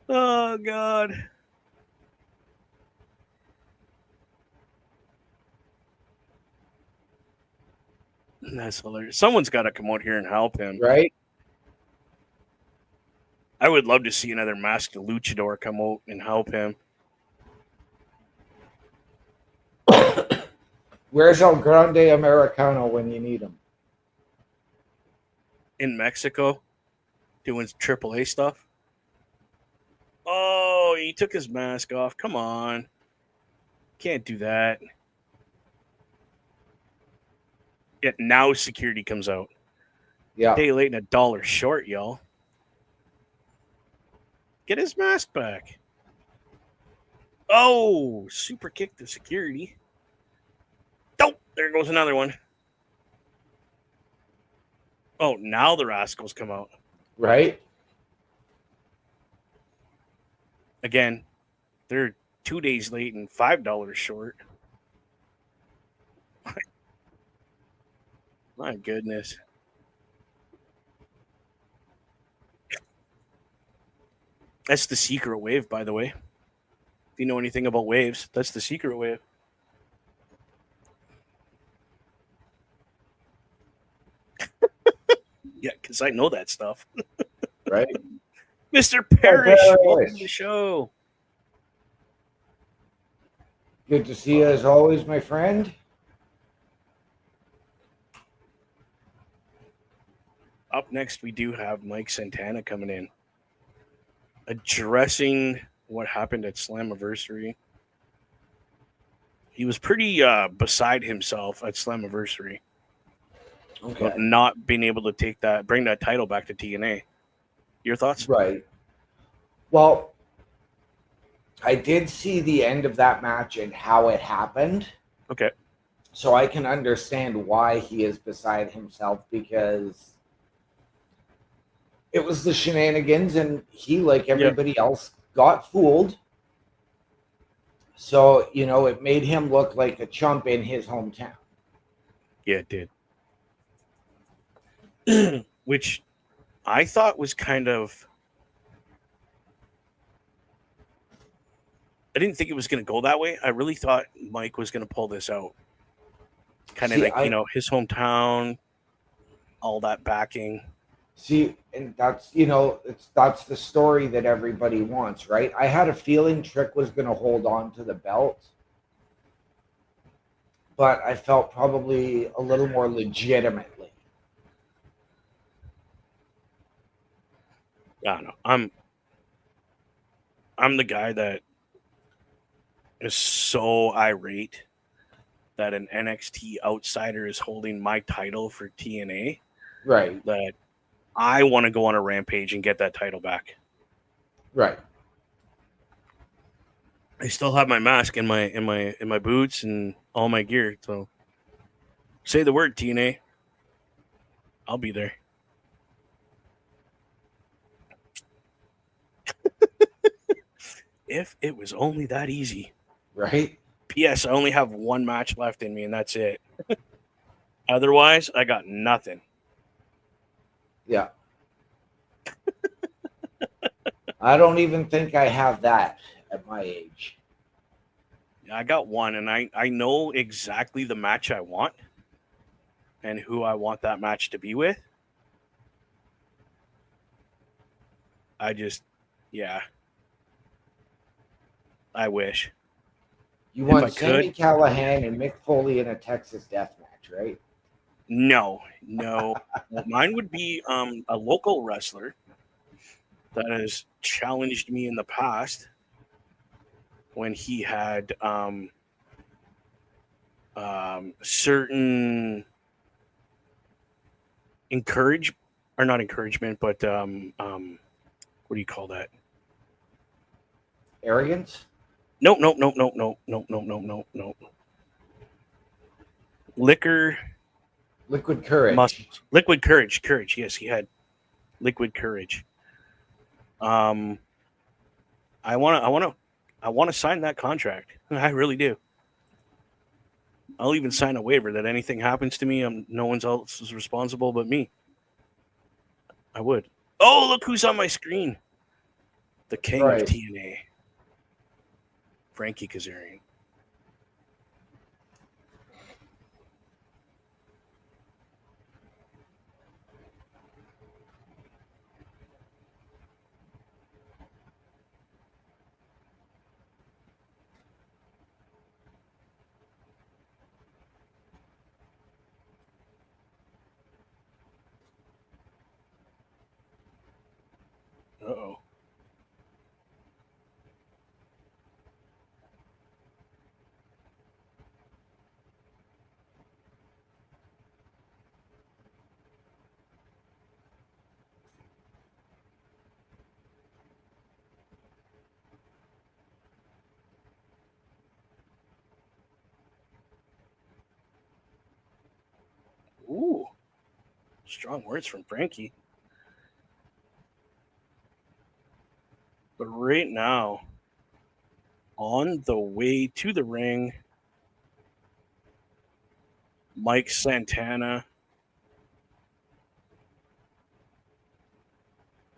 Oh God. That's hilarious. Someone's got to come out here and help him. Right? I would love to see another masked luchador come out and help him. Where's El Grande Americano when you need him? In Mexico, doing AAA stuff. Oh, he took his mask off. Come on. Can't do that. Yet now security comes out. Yeah. Day late and a dollar short, y'all. Get his mask back. Oh, super kick to security. Oh, there goes another one. Oh, now the rascals come out. Right? Again, they're 2 days late and $5 short. My goodness. That's the secret wave, by the way. If you know anything about waves, that's the secret wave. Yeah, because I know that stuff. Right? Mr. Parrish, Parrish. welcome to the show. Good to see you as always, my friend. Up next, we do have Mike Santana coming in, addressing what happened at Slammiversary. He was pretty beside himself at Slammiversary. Okay. Of not being able to bring that title back to TNA. Your thoughts? Right. Well, I did see the end of that match and how it happened. Okay. So I can understand why he is beside himself, because it was the shenanigans and he, like everybody else, got fooled. So, it made him look like a chump in his hometown. Yeah, it did. Which I thought was kind of I didn't think it was going to go that way. I really thought Mike was going to pull this out. Kind of See, like, his hometown, all that backing. and that's that's the story that everybody wants, right? I had a feeling Trick was going to hold on to the belt, but I felt probably a little more legitimately. I don't know. I'm the guy that is so irate that an NXT outsider is holding my title for TNA Right, that I want to go on a rampage and get that title back. right. I still have my mask and my boots and all my gear. So say the word, TNA. I'll be there. If it was only that easy. Right? P.S. I only have one match left in me, and that's it. Otherwise, I got nothing. Yeah. I don't even think I have that at my age. I got one, and I know exactly the match I want and who I want that match to be with. Yeah, I wish. You If I want could, Sammy Callahan and Mick Foley in a Texas death match, right? no. Well, mine would be a local wrestler that has challenged me in the past when he had certain encourage or not encouragement, but what do you call that? Arrogance? No, no, no, no, no, no, no, no, no, no. Liquor, Liquid Courage. muscles, liquid courage, courage. Yes, he had liquid courage. Um, I want to sign that contract. I really do. I'll even sign a waiver that anything happens to me, no one else is responsible but me. I would. Oh, look who's on my screen. The king of Right. TNA, Frankie Kazarian. Uh-oh. Ooh, strong words from Frankie. But right now, on the way to the ring, Mike Santana.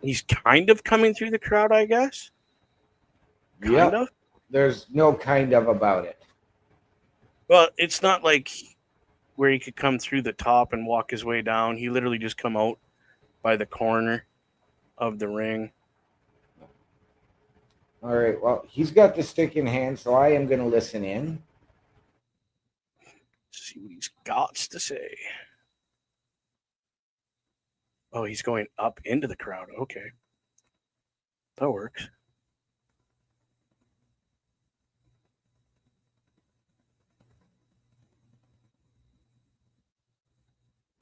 He's kind of coming through the crowd, I guess. Kind Yep. of. There's no kind of about it. Well, it's not like where he could come through the top and walk his way down. He literally just come out by the corner of the ring. All right. Well, he's got the stick in hand, so I am going to listen in. See what he's got to say. Oh, he's going up into the crowd. Okay. That works.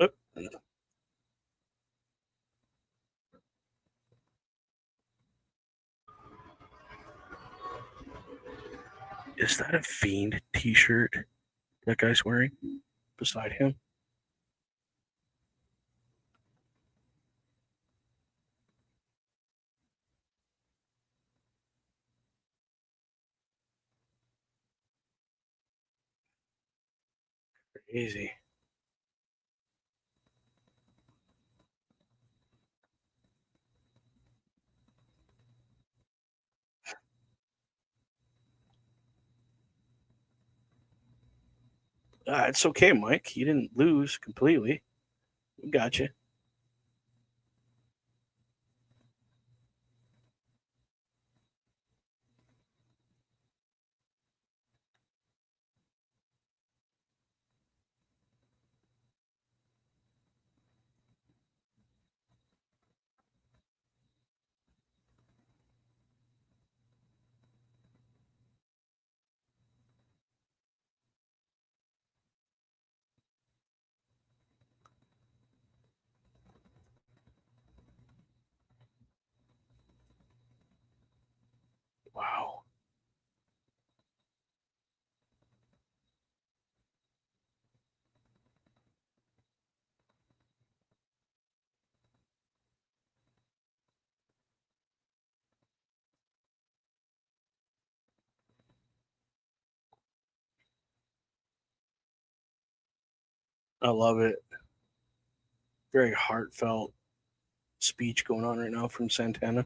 Oop. Is that a Fiend t-shirt that guy's wearing beside him? Crazy. It's okay, Mike. You didn't lose completely. We got you. Wow. I love it. Very heartfelt speech going on right now from Santana.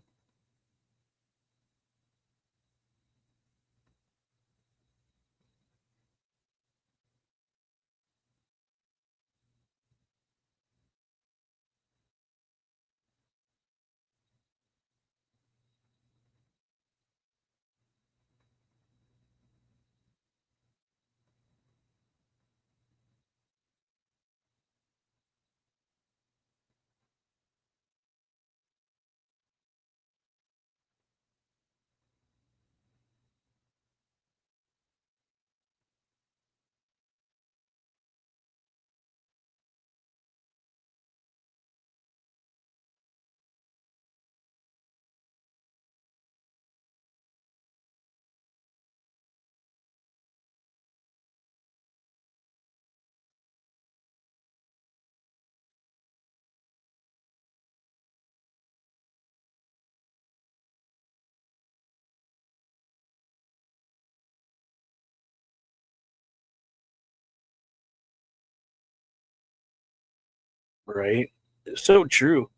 Right? So true.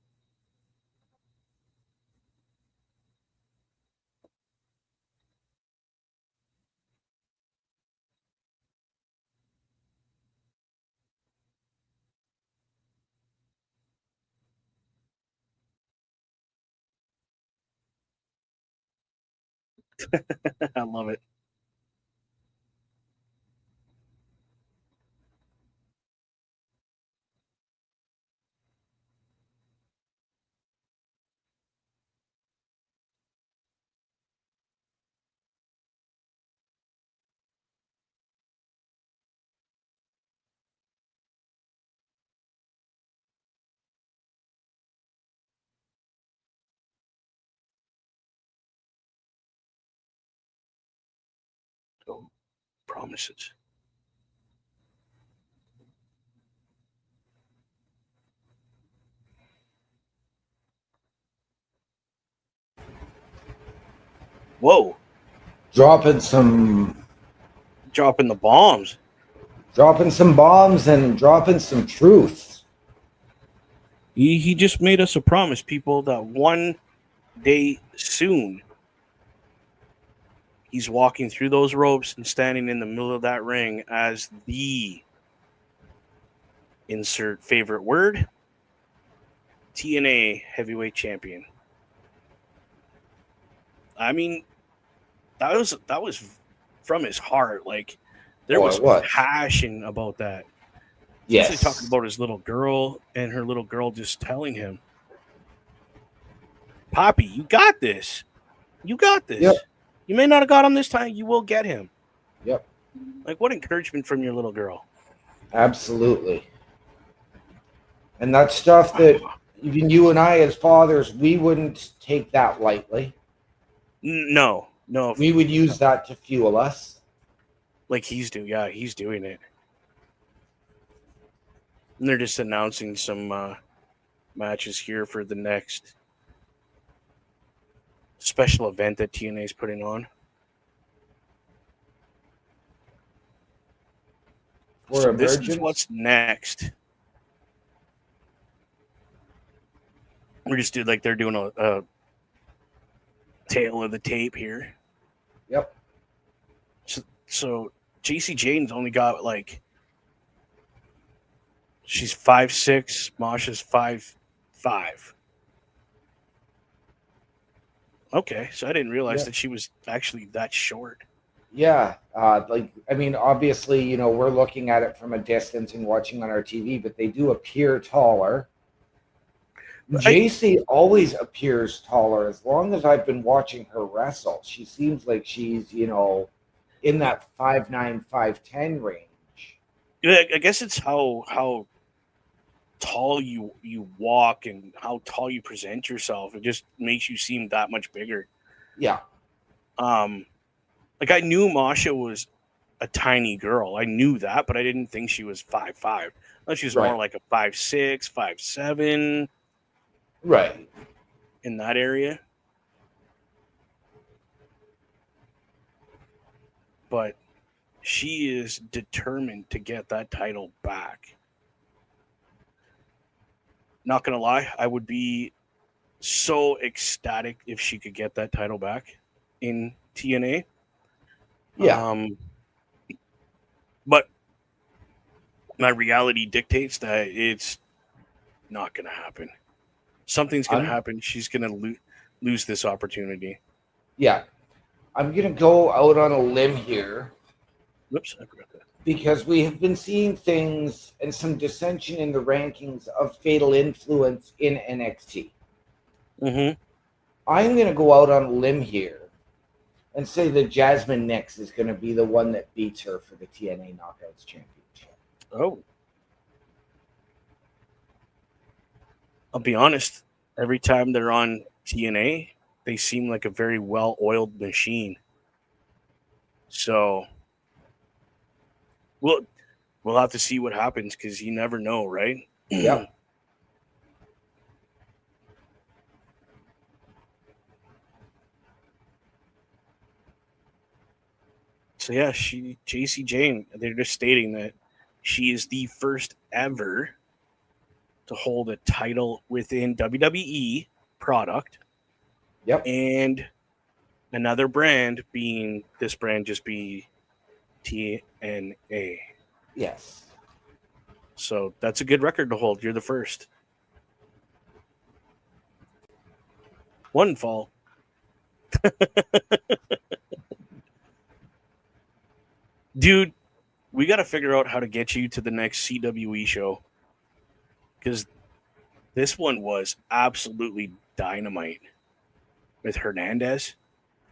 I love it. Oh, promises. Whoa. Dropping some Dropping the bombs. bombs and dropping some truths. He just made us a promise, people, that one day soon he's walking through those ropes and standing in the middle of that ring as the insert favorite word TNA heavyweight champion. I mean, that was from his heart. Like there Oh, was it was. passion about that. Especially Yes. talking about his little girl and her little girl just telling him, Poppy, you got this. You got this. Yep. You may not have got him this time. You will get him. Yep. Like, what encouragement from your little girl. Absolutely. And that's stuff that even you and I, as fathers, we wouldn't take that lightly. No. We would use that to fuel us. Like he's doing. Yeah, he's doing it. And they're just announcing some matches here for the next special event that TNA is putting on. So this is Emergence. what's next. We're just doing like they're doing a tail of the tape here. Yep. So JC Jaden's only got like She's 5'6". Masha's 5'5". Okay, so I didn't realize Yeah. that she was actually that short. Yeah, like I mean, obviously, you know, we're looking at it from a distance and watching on our TV, but they do appear taller. JC always appears taller as long as I've been watching her wrestle. She seems like she's, you know, in that 5'9", 5'10" range. I guess it's how tall you walk and how tall you present yourself. It just makes you seem that much bigger. Yeah, Like I knew Masha was a tiny girl. I knew that, but I didn't think she was 5'5". She was more right, like a 5'6", 5'7", right. in that area. But she is determined to get that title back. Not gonna lie, I would be so ecstatic if she could get that title back in TNA. Yeah, But my reality dictates that it's not gonna happen. Something's gonna I'm happen. She's gonna lose this opportunity. yeah. I'm gonna go out on a limb here Whoops, I forgot that. because we have been seeing things and some dissension in the rankings of Fatal Influence in NXT. Mm-hmm. I'm going to go out on a limb here and say that Jasmine Nix is going to be the one that beats her for the TNA Knockouts Championship. Oh, I'll be honest. Every time they're on TNA, they seem like a very well-oiled machine. So we'll have to see what happens because you never know, right? Yep. So yeah, JC Jane. They're just stating that she is the first ever to hold a title within WWE product, Yep. and another brand being this brand just be TNA. Yes. So that's a good record to hold. You're the first. One fall. Dude, we got to figure out how to get you to the next CWE show because this one was absolutely dynamite with Hernandez.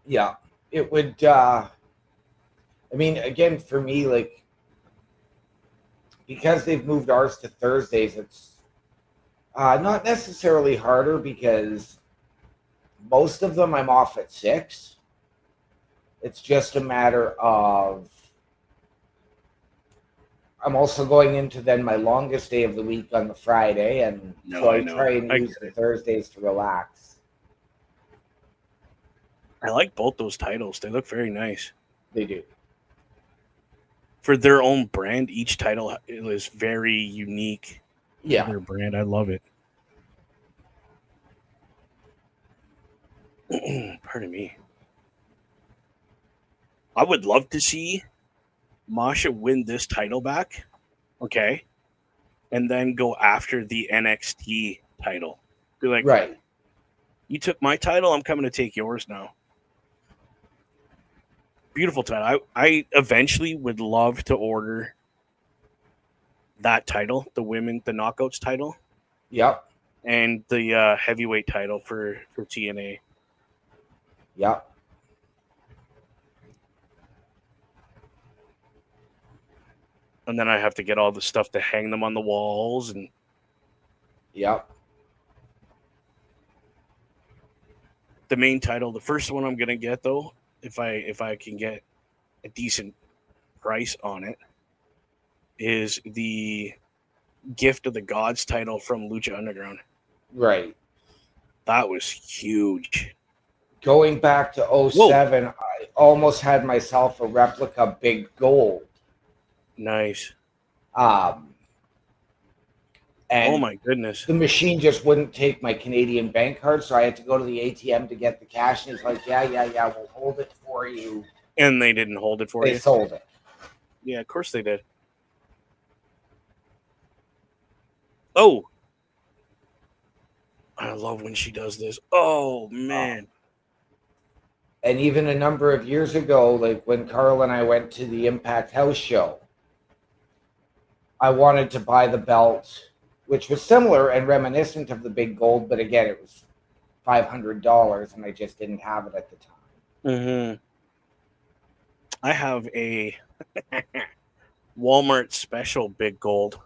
Yeah. It would, I mean, again, for me, like, because they've moved ours to Thursdays, it's not necessarily harder because most of them I'm off at 6. It's just a matter of I'm also going into then my longest day of the week on the Friday, and No, so I I know. try and I use get the it. Thursdays to relax. I like both those titles. They look very nice. They do. For their own brand, each title is very unique to Yeah. their brand. I love it. Pardon me. I would love to see Masha win this title back, okay, and then go after the NXT title. Be like, Right. you took my title, I'm coming to take yours now. Beautiful title. I eventually would love to order that title, the knockouts title, Yep. and the heavyweight title for TNA. Yep. And then I have to get all the stuff to hang them on the walls. And Yep. the main title, the first one I'm gonna get though, if I can get a decent price on it, is the Gift of the Gods title from Lucha Underground. Right. That was huge. Going back to 07, I almost had myself a replica Big Gold. Nice. And Oh my goodness. the machine just wouldn't take my Canadian bank card, so I had to go to the ATM to get the cash. And he's like, yeah, we'll hold it for you. And they didn't hold it for They you. sold it. Yeah, of course they did. Oh, I love when she does this. Oh man. And even a number of years ago, like when Carl and I went to the Impact House show, I wanted to buy the belt, which was similar and reminiscent of the big gold, but again, it was $500, and I just didn't have it at the time. Mm-hmm. I have a Walmart special big gold.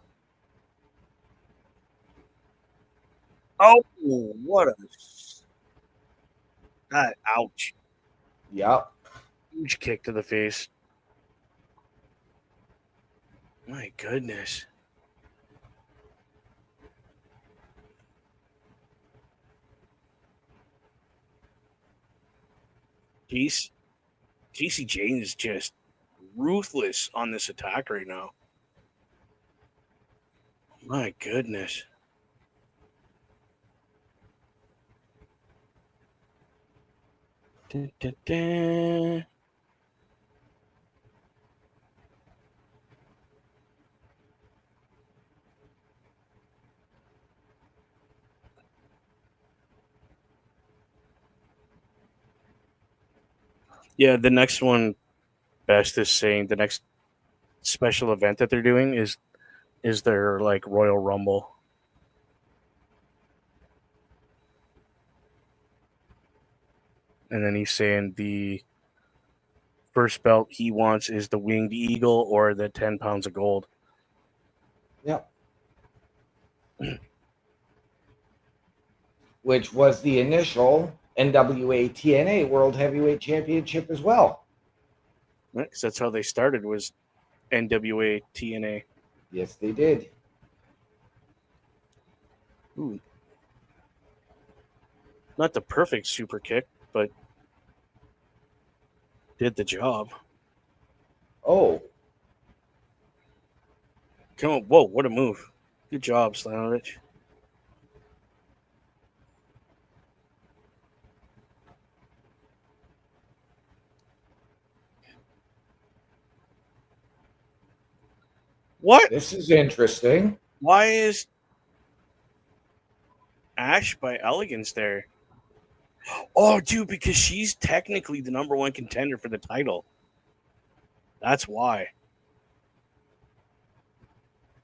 Oh, what a that ouch. Yep. Huge kick to the face. My goodness. Jeez. Casey Jane is just ruthless on this attack right now. My goodness. Dun, dun, dun. Yeah, the next one, Best is saying the next special event that they're doing is their like Royal Rumble. And then he's saying the first belt he wants is the Winged Eagle or the 10 pounds of gold. Yep. Which was the initial NWA TNA World Heavyweight Championship as well. Right? Because that's how they started was NWA TNA. Yes, they did. Ooh. Not the perfect super kick, but did the job. Oh, Come on. Whoa, what a move. Good job, Slanovich. What? this is interesting. Why is Ash by Elegance there? Oh, dude, because she's technically the number one contender for the title. That's why.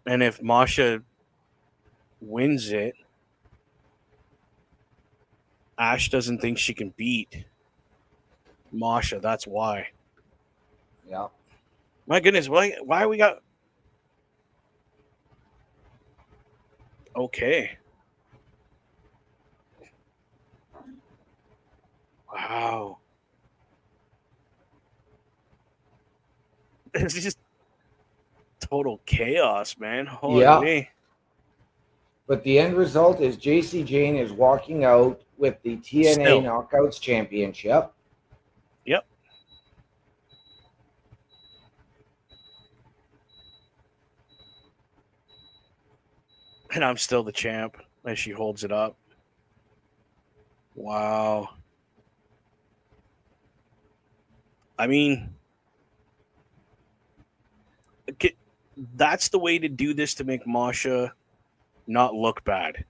And if Masha wins it, Ash doesn't think she can beat Masha. That's why. Yeah. My goodness, why we got okay. Wow. This is just total chaos, man. Holy. But the end result is JC Jane is walking out with the TNA Still. Knockouts Championship. Yep. And I'm still the champ as she holds it up. Wow. I mean, that's the way to do this to make Masha not look bad.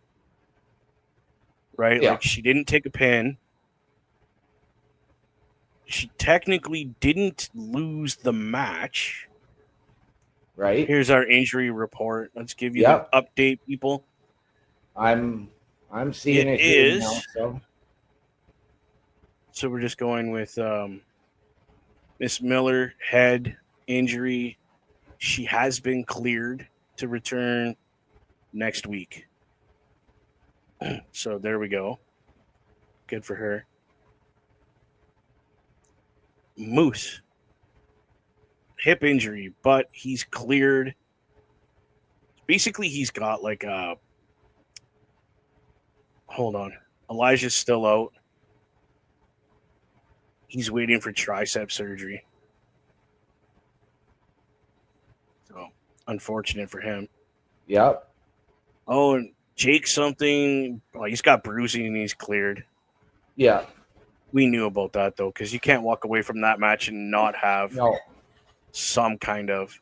Right? Yeah. Like she didn't take a pin. She technically didn't lose the match. Right. Here's our injury report. Let's give you Yep. the update, people. I'm seeing it here now. So we're just going with Miss Miller, head injury. She has been cleared to return next week. So there we go. Good for her. Moose, hip injury, but he's cleared. Basically, he's got like a. Hold on. Elijah's still out. He's waiting for tricep surgery. So, unfortunate for him. Yep. Oh, and Jake something. Oh, he's got bruising and he's cleared. Yeah. We knew about that, though, because you can't walk away from that match and not have No. some kind of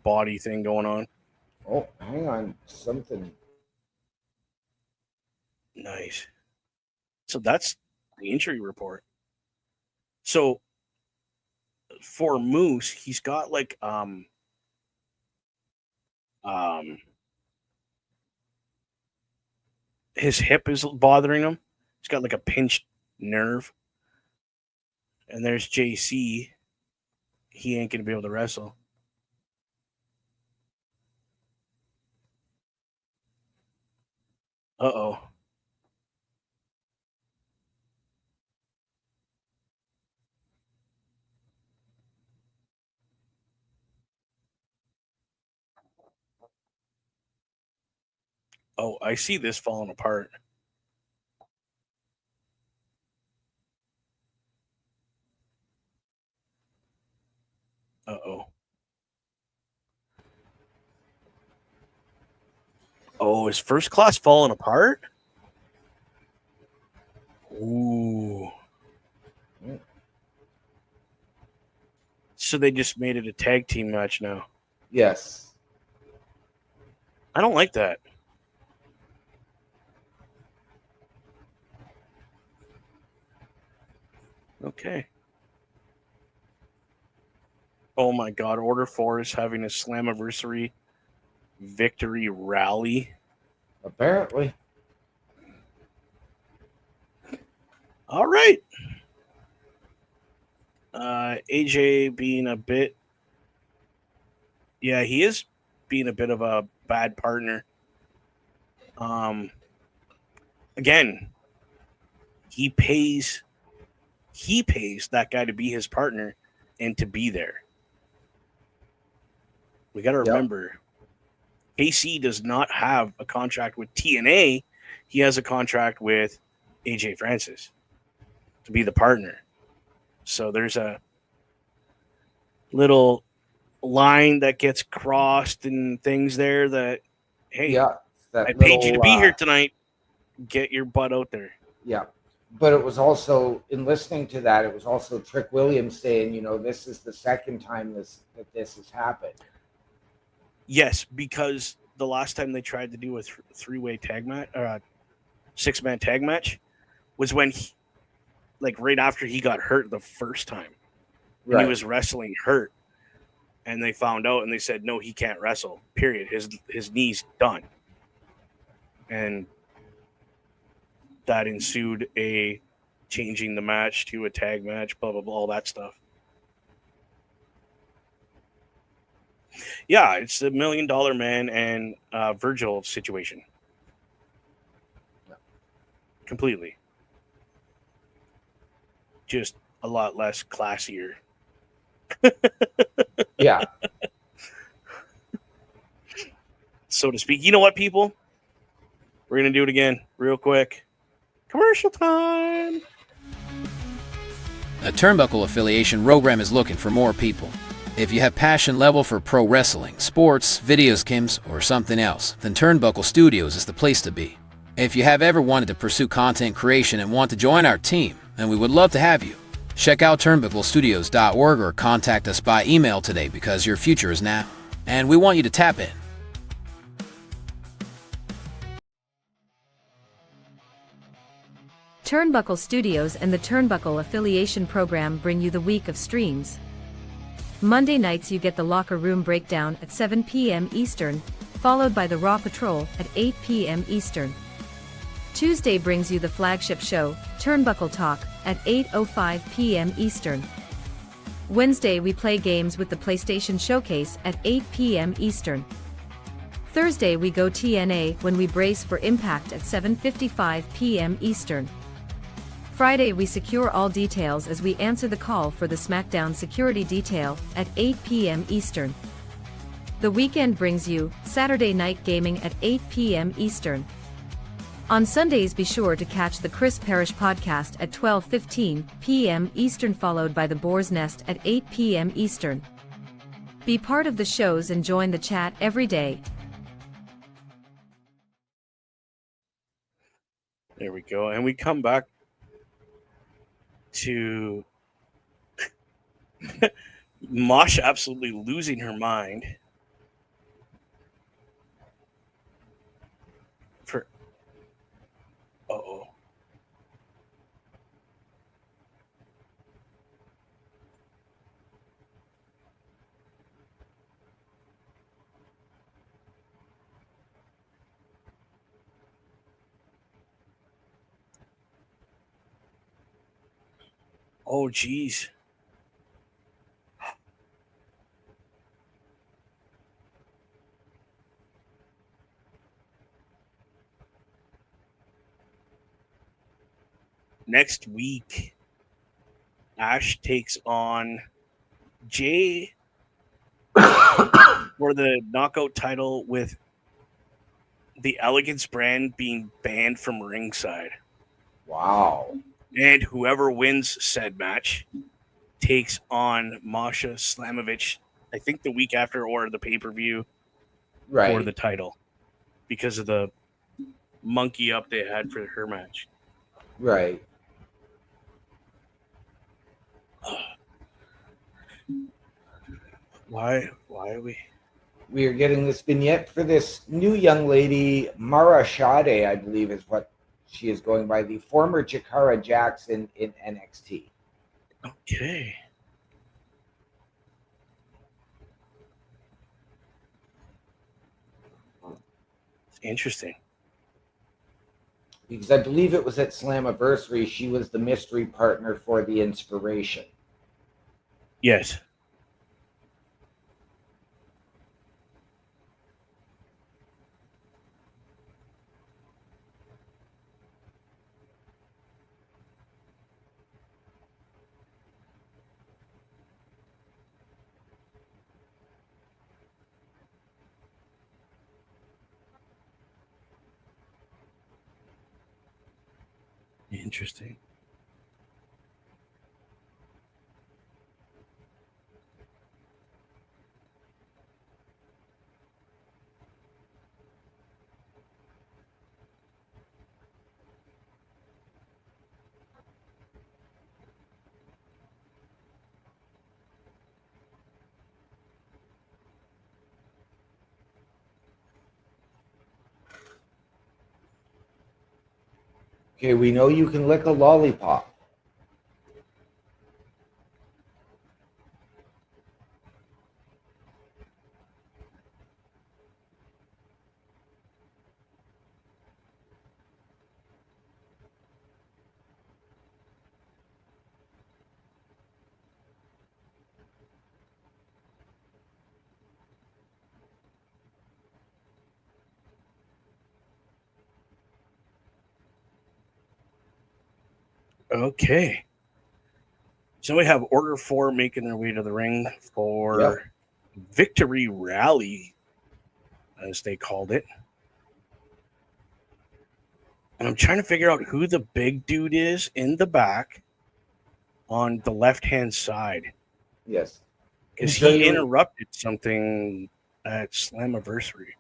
body thing going on. Oh, hang on. Something Nice. So that's the injury report. So for Moose, he's got like um his hip is bothering him. He's got like a pinched nerve. And there's JC. He ain't gonna be able to wrestle. Uh-oh. Oh, I see this falling apart. Uh-oh. Oh, is First Class falling apart? Ooh. So they just made it a tag team match now. Yes. I don't like that. Okay. Oh my God, Order 4 is having a Slammiversary victory rally. Apparently. All right. AJ being a bit. Yeah, he is being a bit of a bad partner. Again, he pays that guy to be his partner and to be there. We got to remember, KC does not have a contract with TNA. He has a contract with AJ Francis to be the partner. So there's a little line that gets crossed and things there that, hey, I paid you to be here tonight. Get your butt out there. Yeah. But it was also, in listening to that, it was also Trick Williams saying, you know, this is the second time this has happened. Yes, because the last time they tried to do a three-way tag match, or a six-man tag match, was when right after he got hurt the first time. Right. He was wrestling hurt. And they found out and they said, no, he can't wrestle, period. His knee's done. And that ensued a changing the match to a tag match, blah, blah, blah, all that stuff. Yeah, it's the $1 Million Man and Virgil situation. Yeah. Completely. Just a lot less classier. Yeah. So to speak. You know what, people? We're going to do it again real quick. Commercial time. A Turnbuckle affiliation program is looking for more people. If you have passion level for pro wrestling, sports, videos games, or something else, then Turnbuckle Studios is the place to be. If you have ever wanted to pursue content creation and want to join our team, then we would love to have you. Check out turnbucklestudios.org or contact us by email today because your future is now, and we want you to tap in. Turnbuckle Studios and the Turnbuckle Affiliation Program bring you the week of streams. Monday nights you get the Locker Room Breakdown at 7 p.m. Eastern, followed by the Raw Patrol at 8 p.m. Eastern. Tuesday brings you the flagship show, Turnbuckle Talk, at 8:05 p.m. Eastern. Wednesday we play games with the PlayStation Showcase at 8 p.m. Eastern. Thursday we go TNA when we brace for Impact at 7:55 p.m. Eastern. Friday we secure all details as we answer the call for the SmackDown security detail at 8 p.m. Eastern. The weekend brings you Saturday Night Gaming at 8 p.m. Eastern. On Sundays be sure to catch the Chris Parrish podcast at 12:15 p.m. Eastern, followed by the Boar's Nest at 8 p.m. Eastern. Be part of the shows and join the chat every day. There we go. And we come back to Mosh absolutely losing her mind Uh-oh. Oh, geez. Next week, Ash takes on Jay for the knockout title, with the Elegance brand being banned from ringside. Wow. And whoever wins said match takes on Masha Slamovich, I think the week after or the pay-per-view for the Right. title, because of the monkey up they had for her match. Right. Why are we? We are getting this vignette for this new young lady, Mara Shade, I believe is what she is going by, the former Jakara Jackson in NXT. Okay. It's interesting. Because I believe it was at Slammiversary, she was the mystery partner for the Inspiration. Yes. Interesting. Okay, we know you can lick a lollipop. Okay. So we have Order 4 making their way to the ring for Victory Rally, as they called it. And I'm trying to figure out who the big dude is in the back on the left-hand side, Yes. because Enjoy he your- interrupted something at Slammiversary.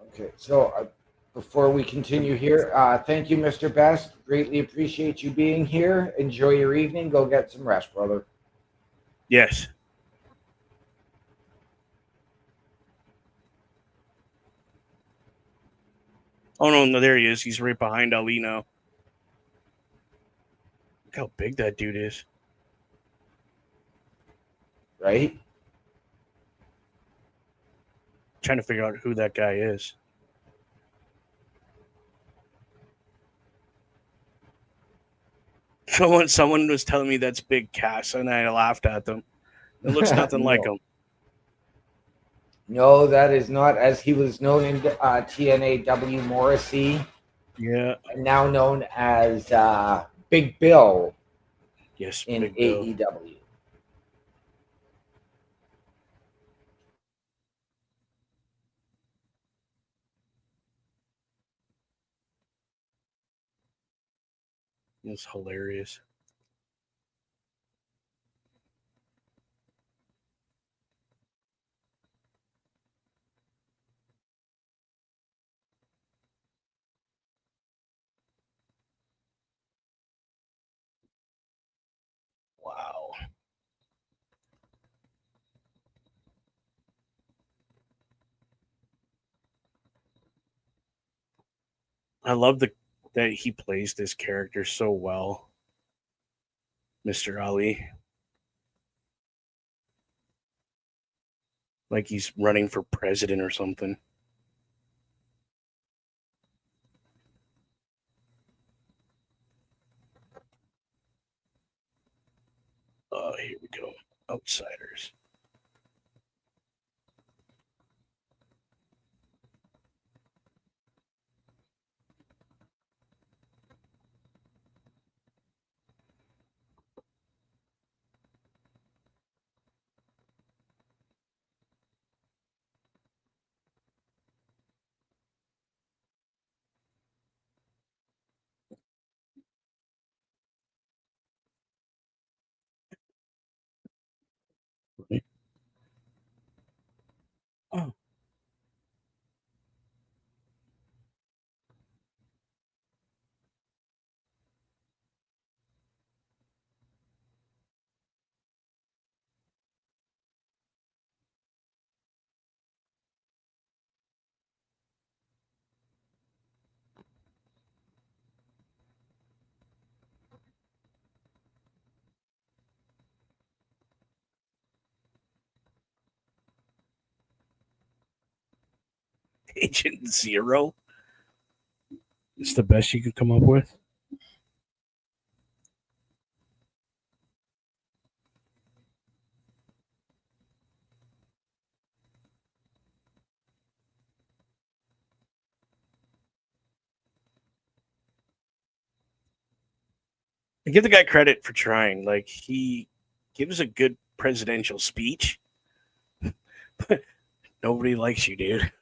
Okay, so before we continue here, thank you, Mr. Best. Greatly appreciate you being here. Enjoy your evening. Go get some rest, brother. Yes. Oh, no, there he is. He's right behind Ali now. Look how big that dude is. Right? Trying to figure out who that guy is. Someone was telling me that's Big Cass, and I laughed at them. It looks nothing like No. him. No, that is not, as he was known in TNA W. Morrissey, Yeah. now known as Big Bill Yes, in Big Bill. AEW. It's hilarious. Wow. I love the that he plays this character so well, Mr. Ali. Like he's running for president or something. Here we go. Outsiders. Oh, Agent Zero. It's the best you could come up with. I give the guy credit for trying. Like he gives a good presidential speech, but nobody likes you, dude.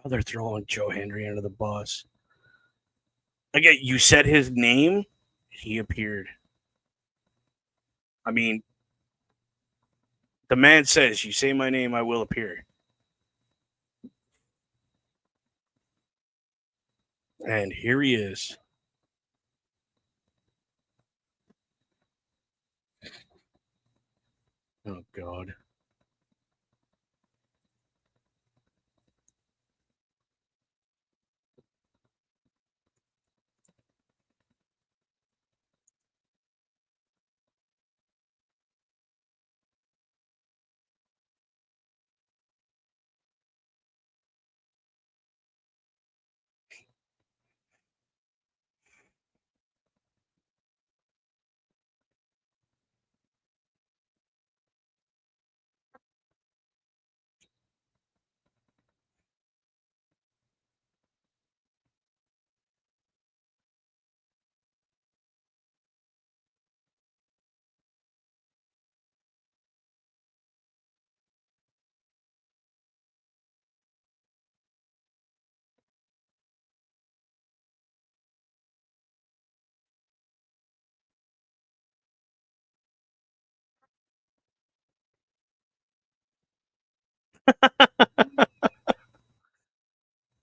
Oh, they're throwing Joe Henry under the bus. Again, you said his name, he appeared. I mean, the man says, "You say my name, I will appear." And here he is. Oh God.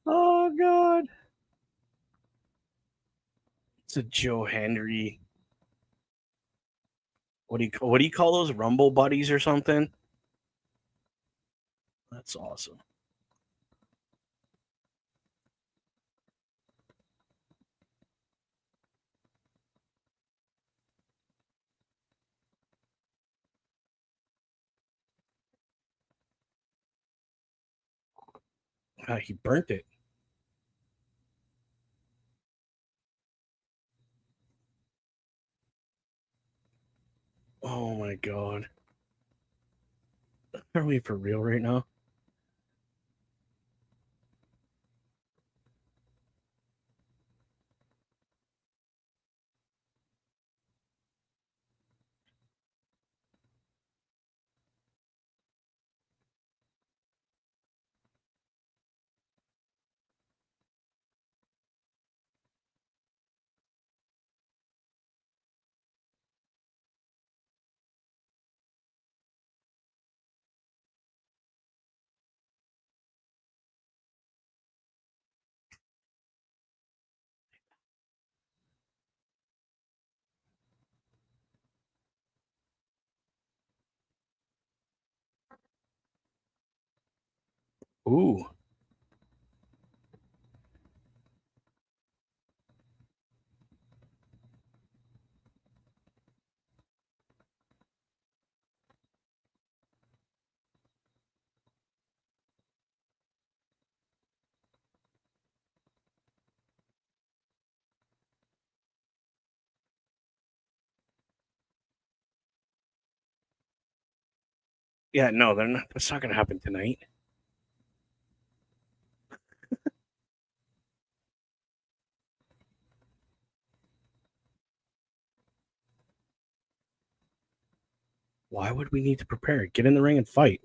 Oh God. It's a Joe Henry. What do you call those Rumble buddies or something? That's awesome. He burnt it. Oh my God. Are we for real right now? Ooh. Yeah, no, they're not. That's not going to happen tonight. Why would we need to prepare? Get in the ring and fight.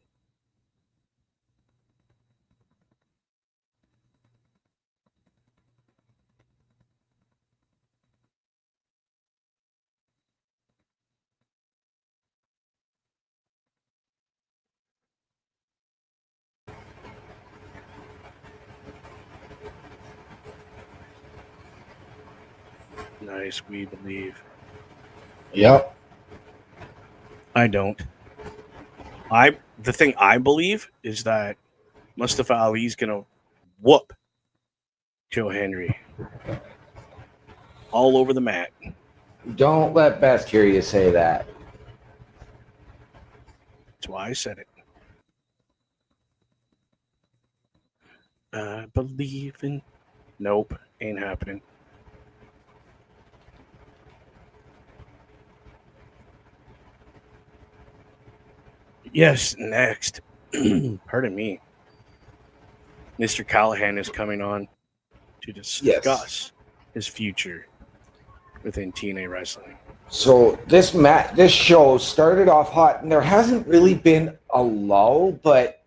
Nice, we believe. Yep. I don't. The thing I believe is that Mustafa Ali's gonna whoop Joe Henry all over the mat. Don't let Best hear you say that. That's why I said it. I believe in. Nope, ain't happening. Yes, next. Pardon me. Mr. Callahan is coming on to discuss his future within TNA wrestling. So this show started off hot, and there hasn't really been a lull, but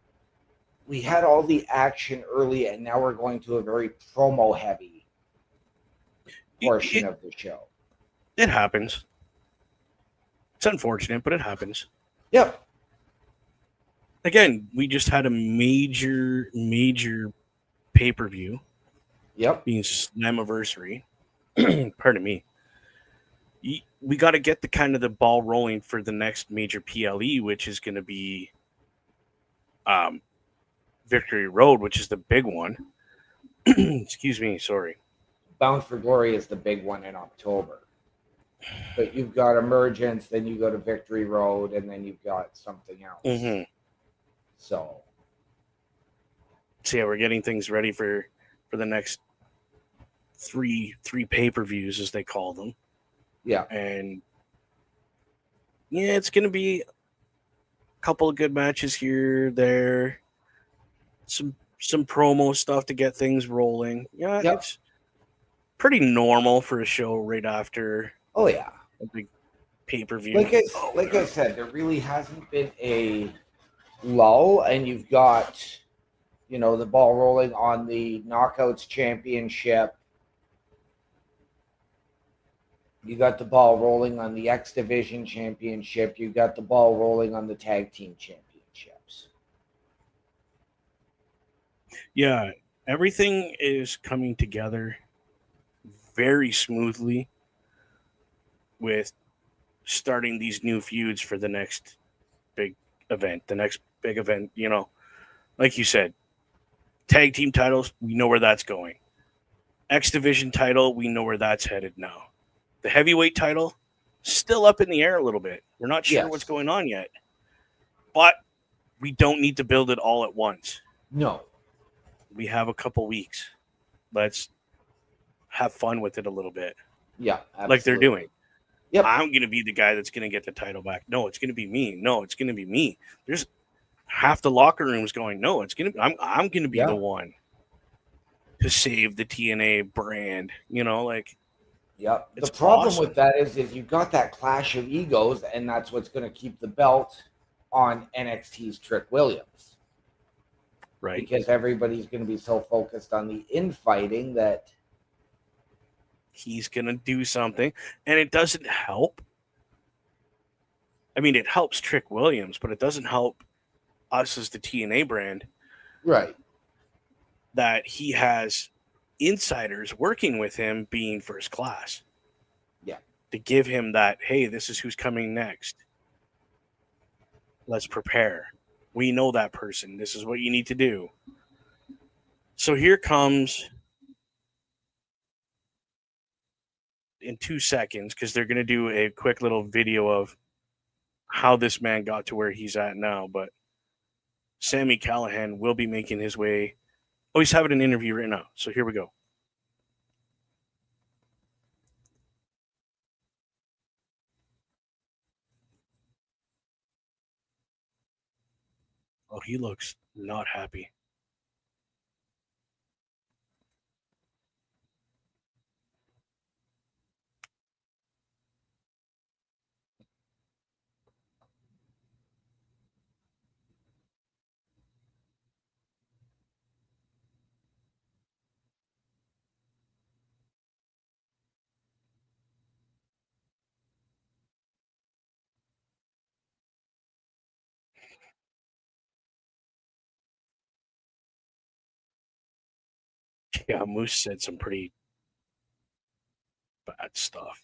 we had all the action early, and now we're going to a very promo heavy portion of the show. It happens. It's unfortunate, but it happens. Yep. Again, we just had a major pay-per-view. Yep. Being Slammiversary. Pardon me. We got to get the ball rolling for the next major PLE, which is going to be Victory Road, which is the big one. Excuse me, sorry. Bound for Glory is the big one in October. But you've got Emergence, then you go to Victory Road, and then you've got something else. Mm-hmm. So yeah, we're getting things ready for the next three pay-per-views, as they call them. Yeah. And yeah, it's going to be a couple of good matches here, there. Some promo stuff to get things rolling. Yeah, Yep. It's pretty normal for a show right after Oh yeah. a big pay-per-view. Like I said, there really hasn't been a lull, and you've got, the ball rolling on the Knockouts Championship. You got the ball rolling on the X Division Championship. You got the ball rolling on the Tag Team Championships. Yeah, everything is coming together very smoothly with starting these new feuds for the next big event. The next big event, like you said, tag team titles, we know where that's going. X Division title, we know where that's headed now. The heavyweight title, still up in the air a little bit. We're not sure what's going on yet. But we don't need to build it all at once. No. We have a couple weeks. Let's have fun with it a little bit. Yeah, absolutely. Like they're doing. Yep. I'm going to be the guy that's going to get the title back. No, it's going to be me. No, it's going to be me. There's half the locker rooms going, no, it's going to be, I'm going to be the one to save the TNA brand, Yep. The problem with that is you've got that clash of egos, and that's what's going to keep the belt on NXT's Trick Williams. Right. Because everybody's going to be so focused on the infighting that he's going to do something, and it doesn't help. I mean, it helps Trick Williams, but it doesn't help us as the TNA brand. Right. That he has insiders working with him being first class. Yeah. To give him that, hey, this is who's coming next. Let's prepare. We know that person. This is what you need to do. So here comes in 2 seconds, because they're going to do a quick little video of how this man got to where he's at now. But Sami Callihan will be making his way. Oh, he's having an interview right now. So here we go. Oh, he looks not happy. Yeah, Moose said some pretty bad stuff.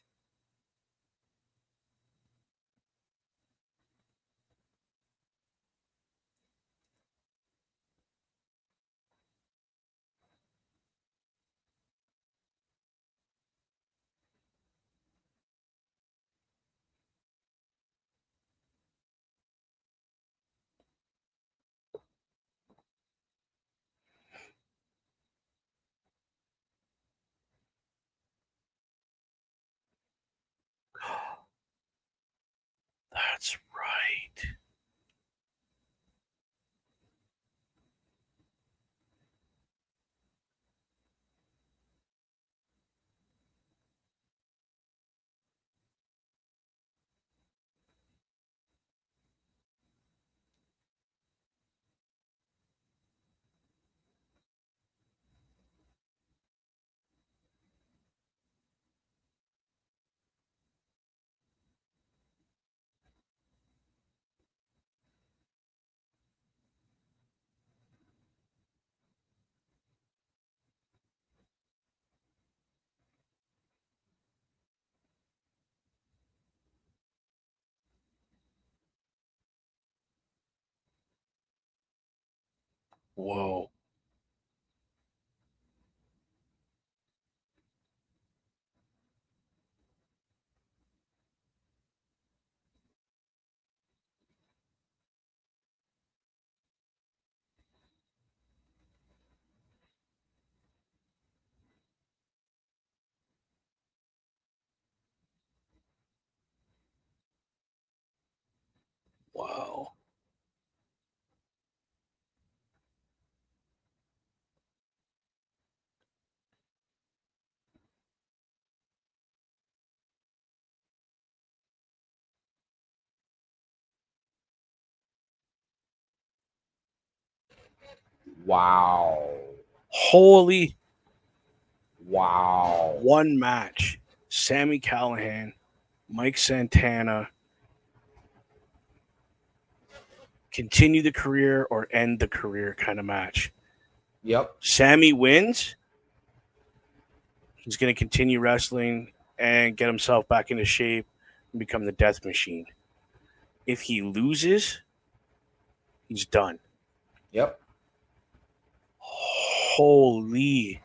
That's right. Whoa. Wow. Wow. Holy Wow. one match. Sami Callihan, Mike Santana. Continue the career or end the career kind of match. Yep. Sammy wins. He's going to continue wrestling and get himself back into shape and become the death machine. If he loses, he's done. Yep. Holy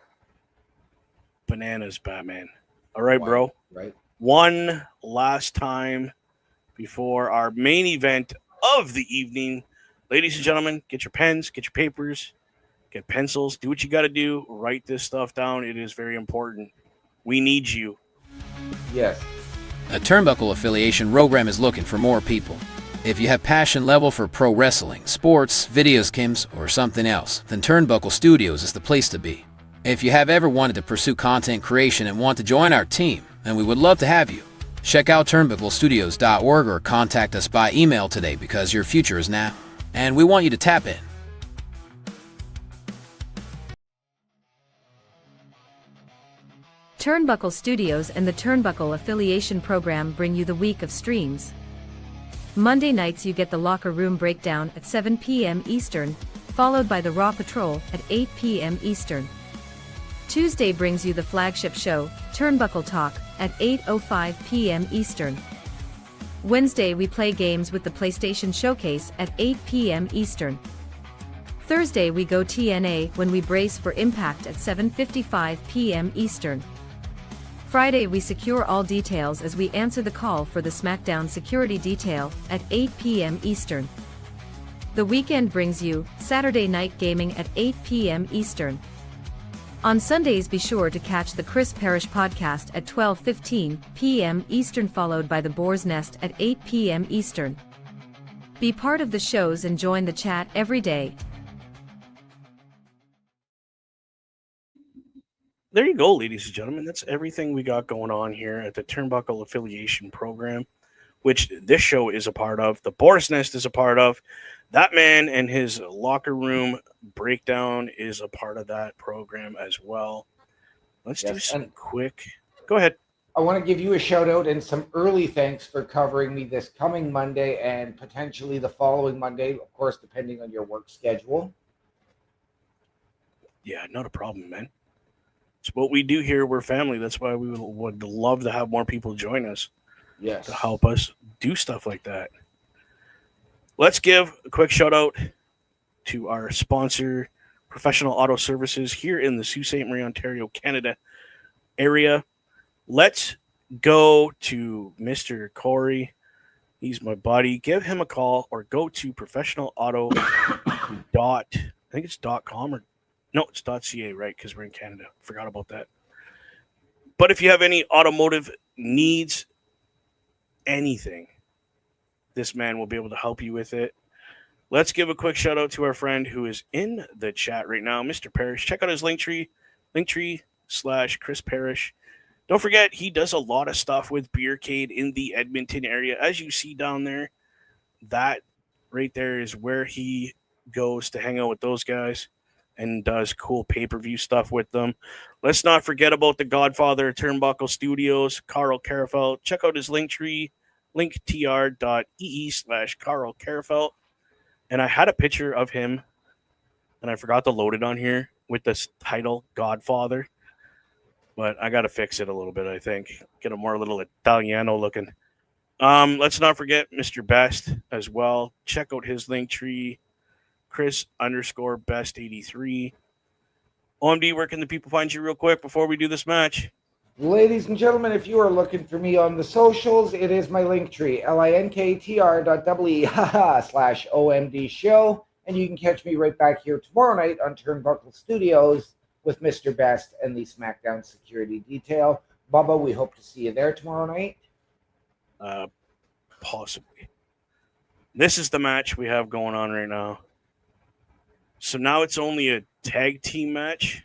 bananas, Batman. All right, Wow. bro. Right. One last time before our main event of the evening. Ladies and gentlemen, get your pens, get your papers, get pencils, do what you got to do. Write this stuff down. It is very important. We need you. Yes. A Turnbuckle affiliation program is looking for more people. If you have passion level for pro wrestling, sports, videos, games, or something else, then Turnbuckle Studios is the place to be. If you have ever wanted to pursue content creation and want to join our team, then we would love to have you. Check out turnbucklestudios.org or contact us by email today because your future is now, and we want you to tap in. Turnbuckle Studios and the Turnbuckle Affiliation Program bring you the week of streams. Monday nights you get the Locker Room Breakdown at 7 p.m. Eastern, followed by the Raw Patrol at 8 p.m. Eastern. Tuesday brings you the flagship show, Turnbuckle Talk, at 8:05 p.m. Eastern. Wednesday we play games with the PlayStation Showcase at 8 p.m. Eastern. Thursday we go TNA when we brace for Impact at 7:55 p.m. Eastern. Friday we secure all details as we answer the call for the SmackDown security detail at 8 p.m. Eastern. The weekend brings you Saturday Night Gaming at 8 p.m. Eastern. On Sundays be sure to catch the Chris Parrish podcast at 12:15 p.m. Eastern, followed by the Boar's Nest at 8 p.m. Eastern. Be part of the shows and join the chat every day. There you go, ladies and gentlemen. That's everything we got going on here at the Turnbuckle Affiliation Program, which this show is a part of. The Boar's Nest is a part of. That man and his locker room breakdown is a part of that program as well. Let's do some quick. Go ahead. I want to give you a shout out and some early thanks for covering me this coming Monday and potentially the following Monday, of course, depending on your work schedule. Yeah, not a problem, man. It's what we do here. We're family. That's why we would love to have more people join us. Yes. To help us do stuff like that. Let's give a quick shout out to our sponsor, Professional Auto Services, here in the Sault Ste. Marie, Ontario, Canada area. Let's go to Mr. Corey. He's my buddy. Give him a call or go to professionalauto.com or no, it's .ca, right? Because we're in Canada. Forgot about that. But if you have any automotive needs, anything, this man will be able to help you with it. Let's give a quick shout out to our friend who is in the chat right now, Mr. Parrish. Check out his linktree/Chris Parrish. Don't forget, he does a lot of stuff with Beercade in the Edmonton area. As you see down there, that right there is where he goes to hang out with those guys and does cool pay-per-view stuff with them. Let's not forget about the Godfather of Turnbuckle Studios, Carl Carafelt. Check out his linktree, linktr.ee/Carl Carafelt. And I had a picture of him, and I forgot to load it on here with this title, Godfather. But I got to fix it a little bit, I think. Get a more little Italiano looking. Let's not forget Mr. Best as well. Check out his linktree, Chris_Best83. OMD, where can the people find you real quick before we do this match? Ladies and gentlemen, if you are looking for me on the socials, it is my linktree, linktr.ee/OMD show. And you can catch me right back here tomorrow night on Turnbuckle Studios with Mr. Best and the SmackDown security detail. Bubba, we hope to see you there tomorrow night. Possibly. This is the match we have going on right now. So now it's only a tag team match.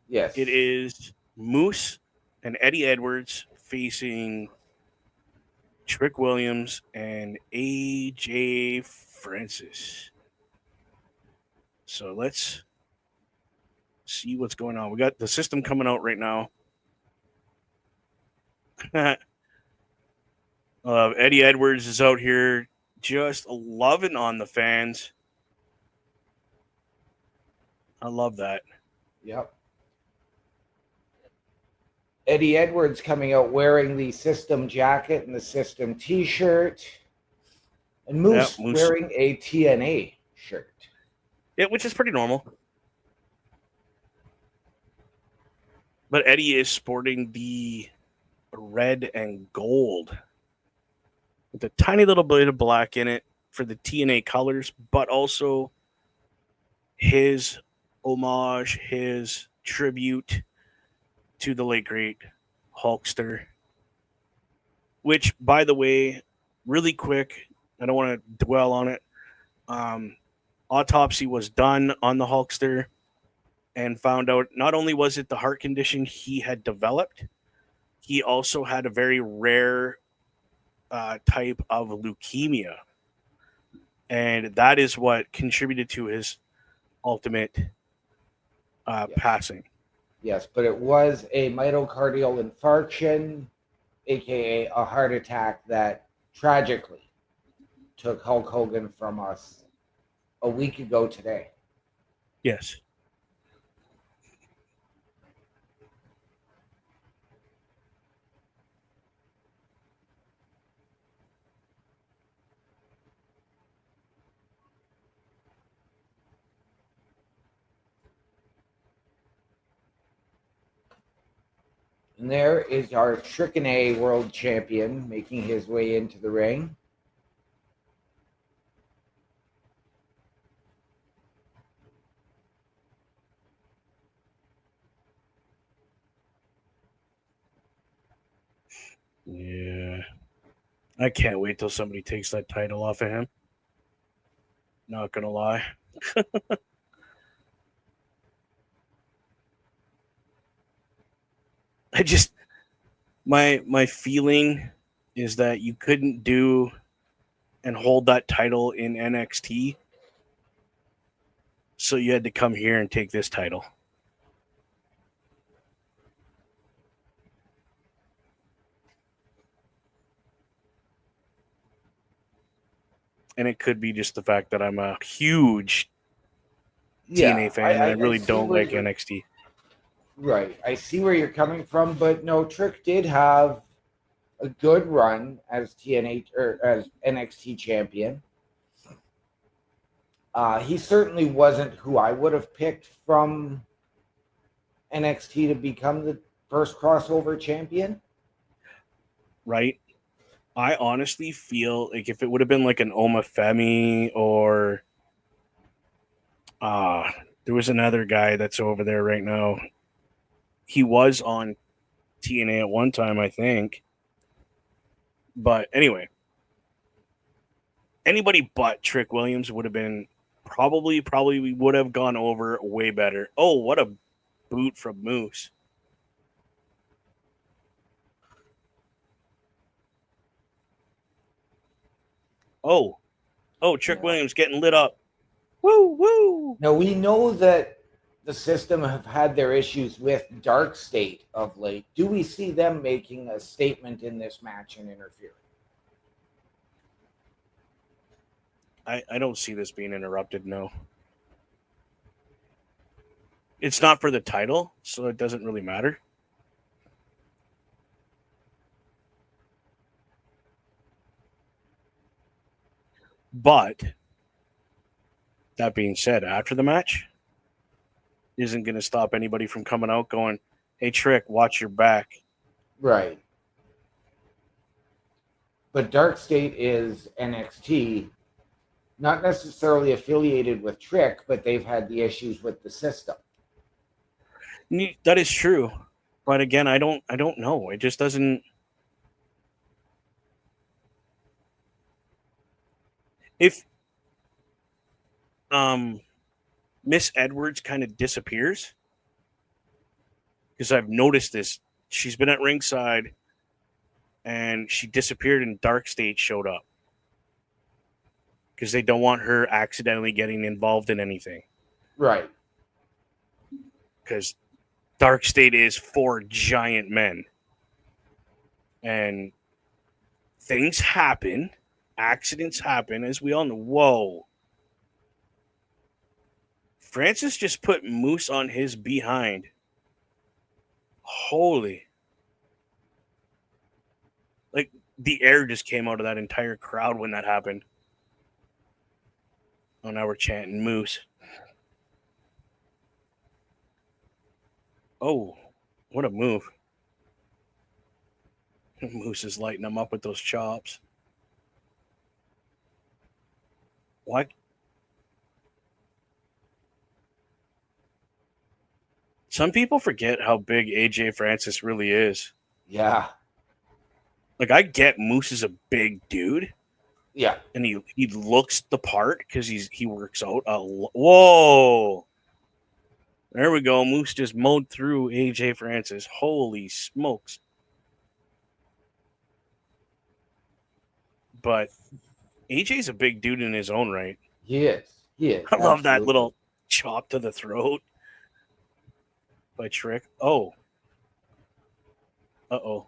Yes. It is Moose and Eddie Edwards facing Trick Williams and AJ Francis. So let's see what's going on. We got the system coming out right now. Eddie Edwards is out here just loving on the fans. I love that. Yep. Eddie Edwards coming out wearing the System jacket and the System t-shirt. And Moose wearing a TNA shirt. Yeah, which is pretty normal. But Eddie is sporting the red and gold with a tiny little bit of black in it for the TNA colors, but also his homage, his tribute to the late great Hulkster. Which, by the way, really quick, I don't want to dwell on it. Autopsy was done on the Hulkster and found out not only was it the heart condition he had developed, he also had a very rare type of leukemia. And that is what contributed to his ultimate passing. Yes, but it was a myocardial infarction, aka a heart attack that tragically took Hulk Hogan from us a week ago today. Yes. And there is our Trichine world champion making his way into the ring. Yeah. I can't wait till somebody takes that title off of him. Not gonna lie. I just my feeling is that you couldn't do and hold that title in NXT, so you had to come here and take this title. And it could be just the fact that I'm a huge TNA fan and I really don't like NXT. Right. I see where you're coming from, but no, Trick did have a good run as TNA or as NXT champion. He certainly wasn't who I would have picked from NXT to become the first crossover champion. Right? I honestly feel like if it would have been like an Oma Femi or there was another guy that's over there right now. He was on TNA at one time, I think. But anyway, anybody but Trick Williams would have been probably we would have gone over way better. Oh, what a boot from Moose. Oh, Trick Williams getting lit up. Woo, woo. Now, we know that the system have had their issues with Dark State of late. Do we see them making a statement in this match and interfering? I don't see this being interrupted, no. It's not for the title, so it doesn't really matter. But that being said, after the match, isn't going to stop anybody from coming out going, hey, Trick, watch your back. Right. But Dark State is NXT, not necessarily affiliated with Trick, but they've had the issues with the system. That is true. But again, I don't know. It just doesn't. If Miss Edwards kind of disappears, because I've noticed this, she's been at ringside and she disappeared and Dark State showed up because they don't want her accidentally getting involved in anything. Right. Because Dark State is for giant men. And things happen. Accidents happen, as we all know. Whoa. Francis just put Moose on his behind. Holy. Like, the air just came out of that entire crowd when that happened. Oh, now we're chanting Moose. Oh, what a move. Moose is lighting them up with those chops. What? Some people forget how big AJ Francis really is. Yeah. Like, I get Moose is a big dude. Yeah. And he looks the part because he works out. Whoa. There we go. Moose just mowed through AJ Francis. Holy smokes. But AJ's a big dude in his own right. He is. He is. I love that little chop to the throat by Trick. Oh. Uh-oh.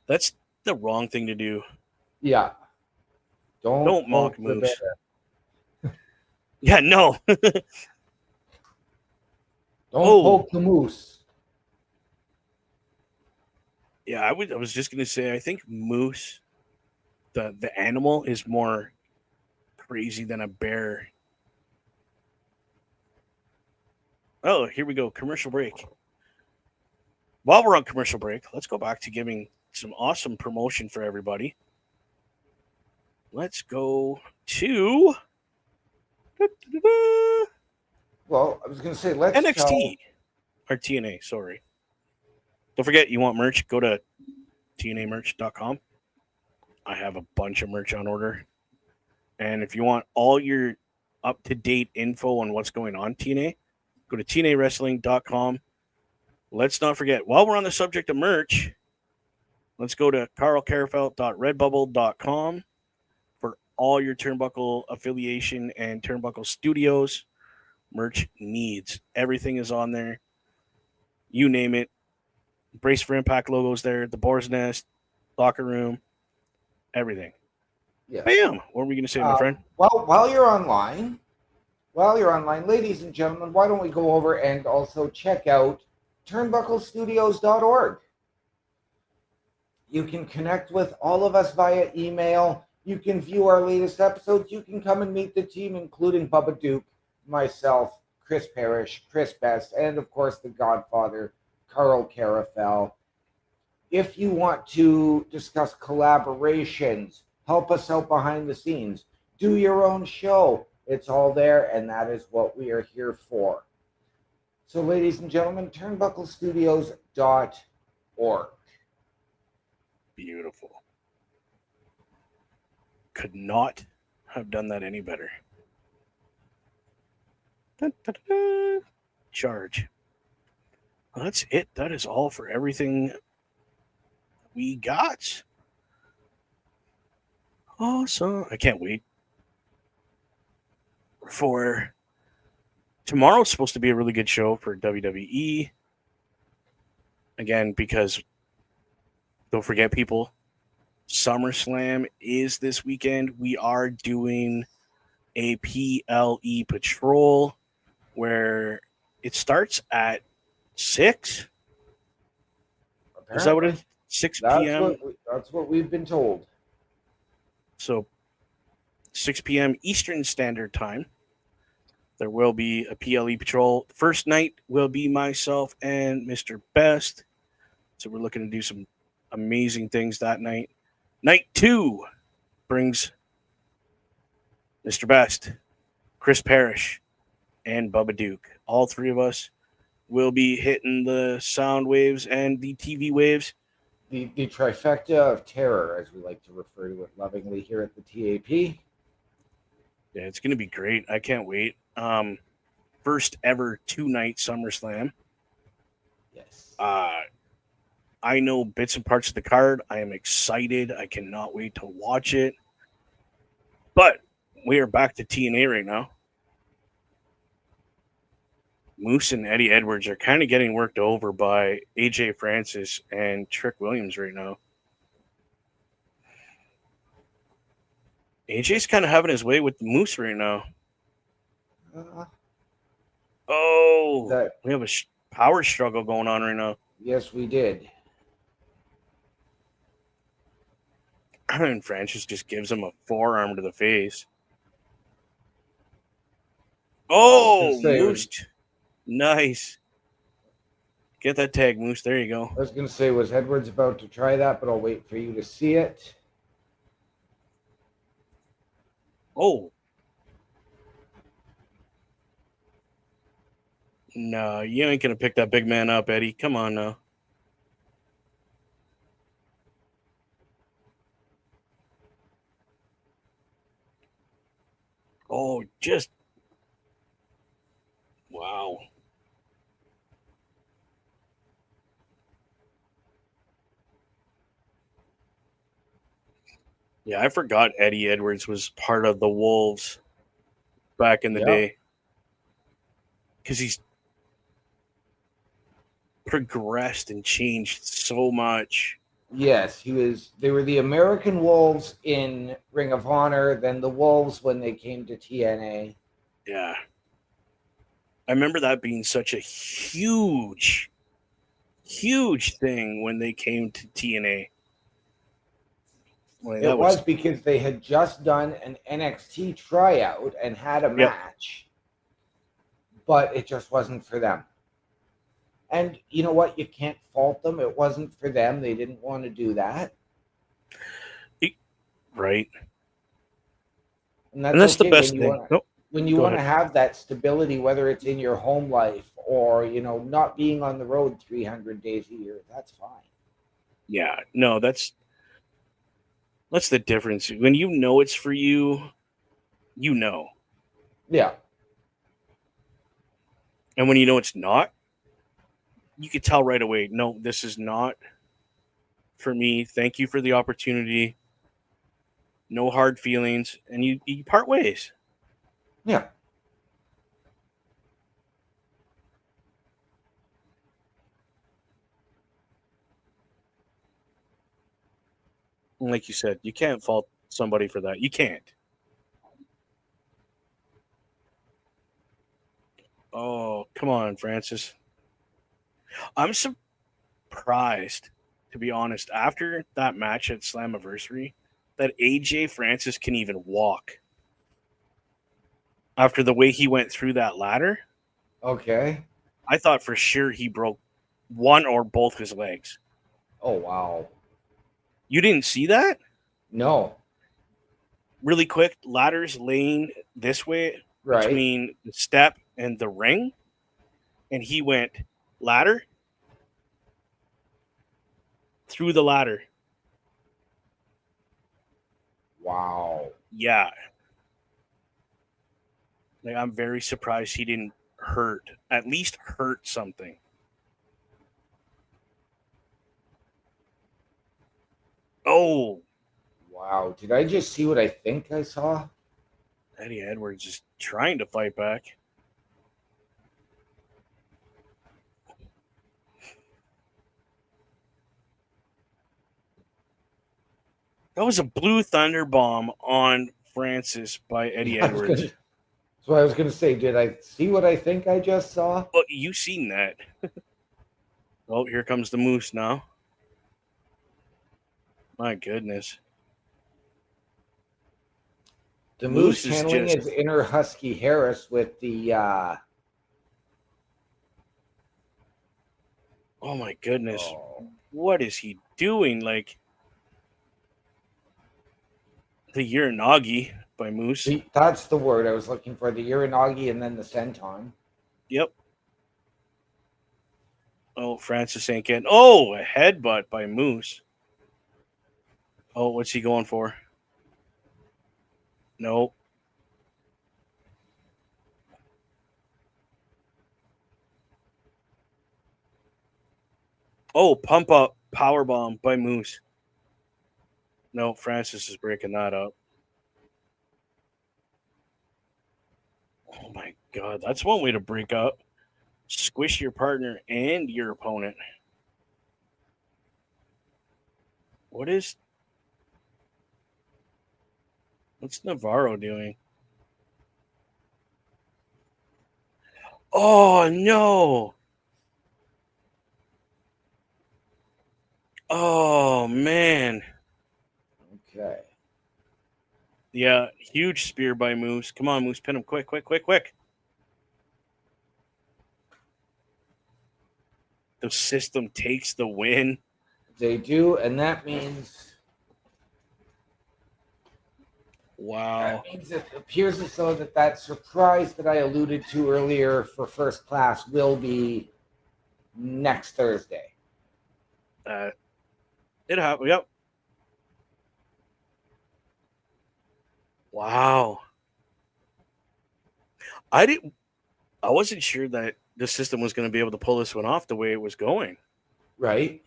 That's the wrong thing to do. Yeah. Don't mock Moose. Yeah, no. Don't poke the Moose. Yeah, I was just gonna say I think Moose, the animal, is more crazy than a bear. Oh, here we go. Commercial break. While we're on commercial break, let's go back to giving some awesome promotion for everybody. Let's go to Well, I was going to say, let's tell. NXT or TNA. Sorry. Don't forget, you want merch? Go to tnamerch.com. I have a bunch of merch on order. And if you want all your up-to-date info on what's going on TNA, go to tnawrestling.com. Let's not forget, while we're on the subject of merch, let's go to carlcarafelt.redbubble.com for all your Turnbuckle affiliation and Turnbuckle Studios merch needs. Everything is on there. You name it. Brace for Impact logos there, the Boar's Nest, Locker Room, everything. Yeah. Bam! What were we going to say, my friend? Well, while you're online, ladies and gentlemen, why don't we go over and also check out turnbucklestudios.org. You can connect with all of us via email. You can view our latest episodes. You can come and meet the team, including Bubba Duke, myself, Chris Parrish, Chris Best, and of course the Godfather, Carl Carafel. If you want to discuss collaborations, help us out behind the scenes, do your own show, it's all there, and that is what we are here for. So, ladies and gentlemen, turnbucklestudios.org. Beautiful. Could not have done that any better. Dun, dun, dun, dun. Charge. Well, that's it. That is all for everything we got. Awesome. I can't wait. For tomorrow's supposed to be a really good show for WWE. Again, because don't forget, people, SummerSlam is this weekend. We are doing a PLE patrol where it starts at 6. Apparently, Is that what it is? 6 p.m.? That's what we've been told. So 6 p.m. Eastern Standard Time. There will be a PLE patrol. First night will be myself and Mr. Best. So we're looking to do some amazing things that night. Night 2 brings Mr. Best, Chris Parrish, and Bubba Duke. All three of us will be hitting the sound waves and the TV waves. The trifecta of terror, as we like to refer to it lovingly here at the TAP. Yeah, it's going to be great. I can't wait. First ever 2-night SummerSlam. Yes. I know bits and parts of the card. I am excited. I cannot wait to watch it. But we are back to TNA right now. Moose and Eddie Edwards are kind of getting worked over by AJ Francis and Trick Williams right now. AJ's kind of having his way with the Moose right now. We have a power struggle going on right now. Yes, we did. And Francis just gives him a forearm to the face. Oh, Moose. Nice. Get that tag, Moose. There you go. I was going to say, was Edwards about to try that, but I'll wait for you to see it. Oh. No, you ain't going to pick that big man up, Eddie. Come on now. Oh, just. Wow. Yeah, I forgot Eddie Edwards was part of the Wolves back in the day. Because he's progressed and changed so much. Yes, he was. They were the American Wolves in Ring of Honor, then the Wolves when they came to TNA. Yeah. I remember that being such a huge thing when they came to TNA. Like, It that was because they had just done an NXT tryout and had a match, but it just wasn't for them. And you know what? You can't fault them. It wasn't for them. They didn't want to do that. right. And And that's the okay best thing. when you Go want to ahead. have that stability, whether it's in your home life or, not being on the road 300 days a year. That's fine. Yeah, no, that's the difference. When you know it's for you, you know. Yeah. And when you know it's not, you can tell right away, no, this is not for me. Thank you for the opportunity. No hard feelings. And you part ways. Yeah. And like you said, you can't fault somebody for that. You can't. Oh, come on, Francis. I'm surprised, to be honest, after that match at Slammiversary, that AJ Francis can even walk. After the way he went through that ladder, Okay. I thought for sure he broke one or both his legs. Oh, wow. You didn't see that? No. Really quick, ladders laying this way Right. between the step and the ring, and he went ladder through the ladder. Wow. Yeah. Like, I'm very surprised he didn't at least hurt something. Oh, Wow. Did I just see what I think I saw? Eddie Edwards is trying to fight back. That was a blue thunder bomb on Francis by Eddie Edwards. That's what I was going to say. Did I see what I think I just saw? Oh, you seen that? Oh, here comes the Moose now. My goodness. The Moose Moose is channeling just- his inner Husky Harris with the Oh my goodness. oh, What is he doing? Like the Uranagi by Moose. that's the word I was looking for. The Uranagi and then the Senton. Yep. Oh, Francis ain't getting. Oh, a headbutt by Moose. Oh, what's he going for? No. Oh, pump up power bomb by Moose. No, Francis is breaking that up. Oh my God, that's one way to break up. Squish your partner and your opponent. What's Navarro doing? Oh no. Oh man. Okay. Yeah, huge spear by Moose. Come on, Moose, pin him quick, quick, quick, quick. The system takes the win. They do, and that means Wow. it appears as though that surprise that I alluded to earlier for first class will be next Thursday. It happened. Yep. Wow. I wasn't sure that the system was going to be able to pull this one off the way it was going. Right?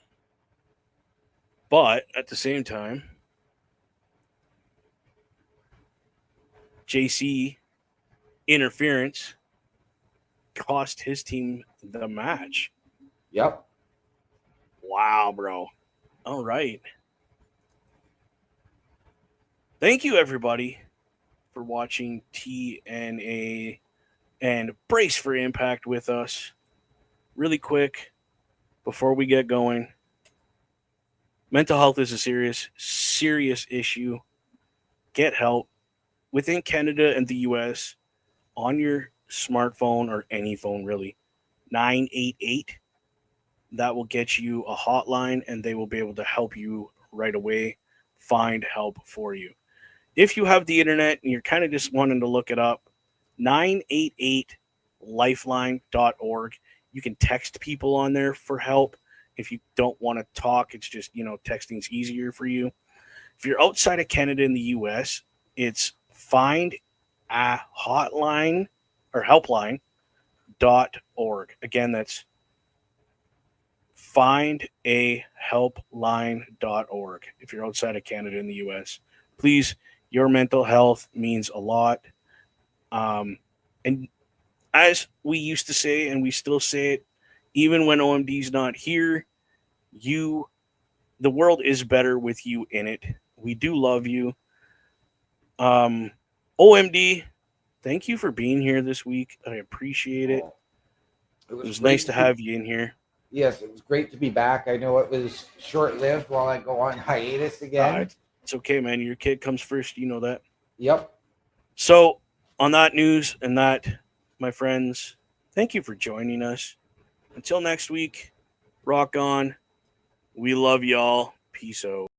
But at the same time, JC interference cost his team the match. Yep. Wow, bro. All right. Thank you, everybody, for watching TNA and Brace for Impact with us. Really quick, before we get going, mental health is a serious serious issue, get help within Canada and the US on your smartphone or any phone, really. 988. That will get you a hotline and they will be able to help you right away, find help for you. If you have the internet and you're kind of just wanting to look it up, 988lifeline.org. You can text people on there for help. If you don't want to talk, it's just, texting's easier for you. If you're outside of Canada and the US, it's find a hotline or helpline.org. Again, that's findahelpline.org if you're outside of Canada and the US. Please, your mental health means a lot. And as we used to say, and we still say it, even when OMD's not here, the world is better with you in it. We do love you. OMD, thank you for being here this week. I appreciate it. It was nice to have you in here. Yes, it was great to be back. I know it was short-lived while I go on hiatus again. It's okay, man. Your kid comes first. You know that. Yep. So, on that news and that, my friends, thank you for joining us. Until next week, rock on. We love y'all. Peace out.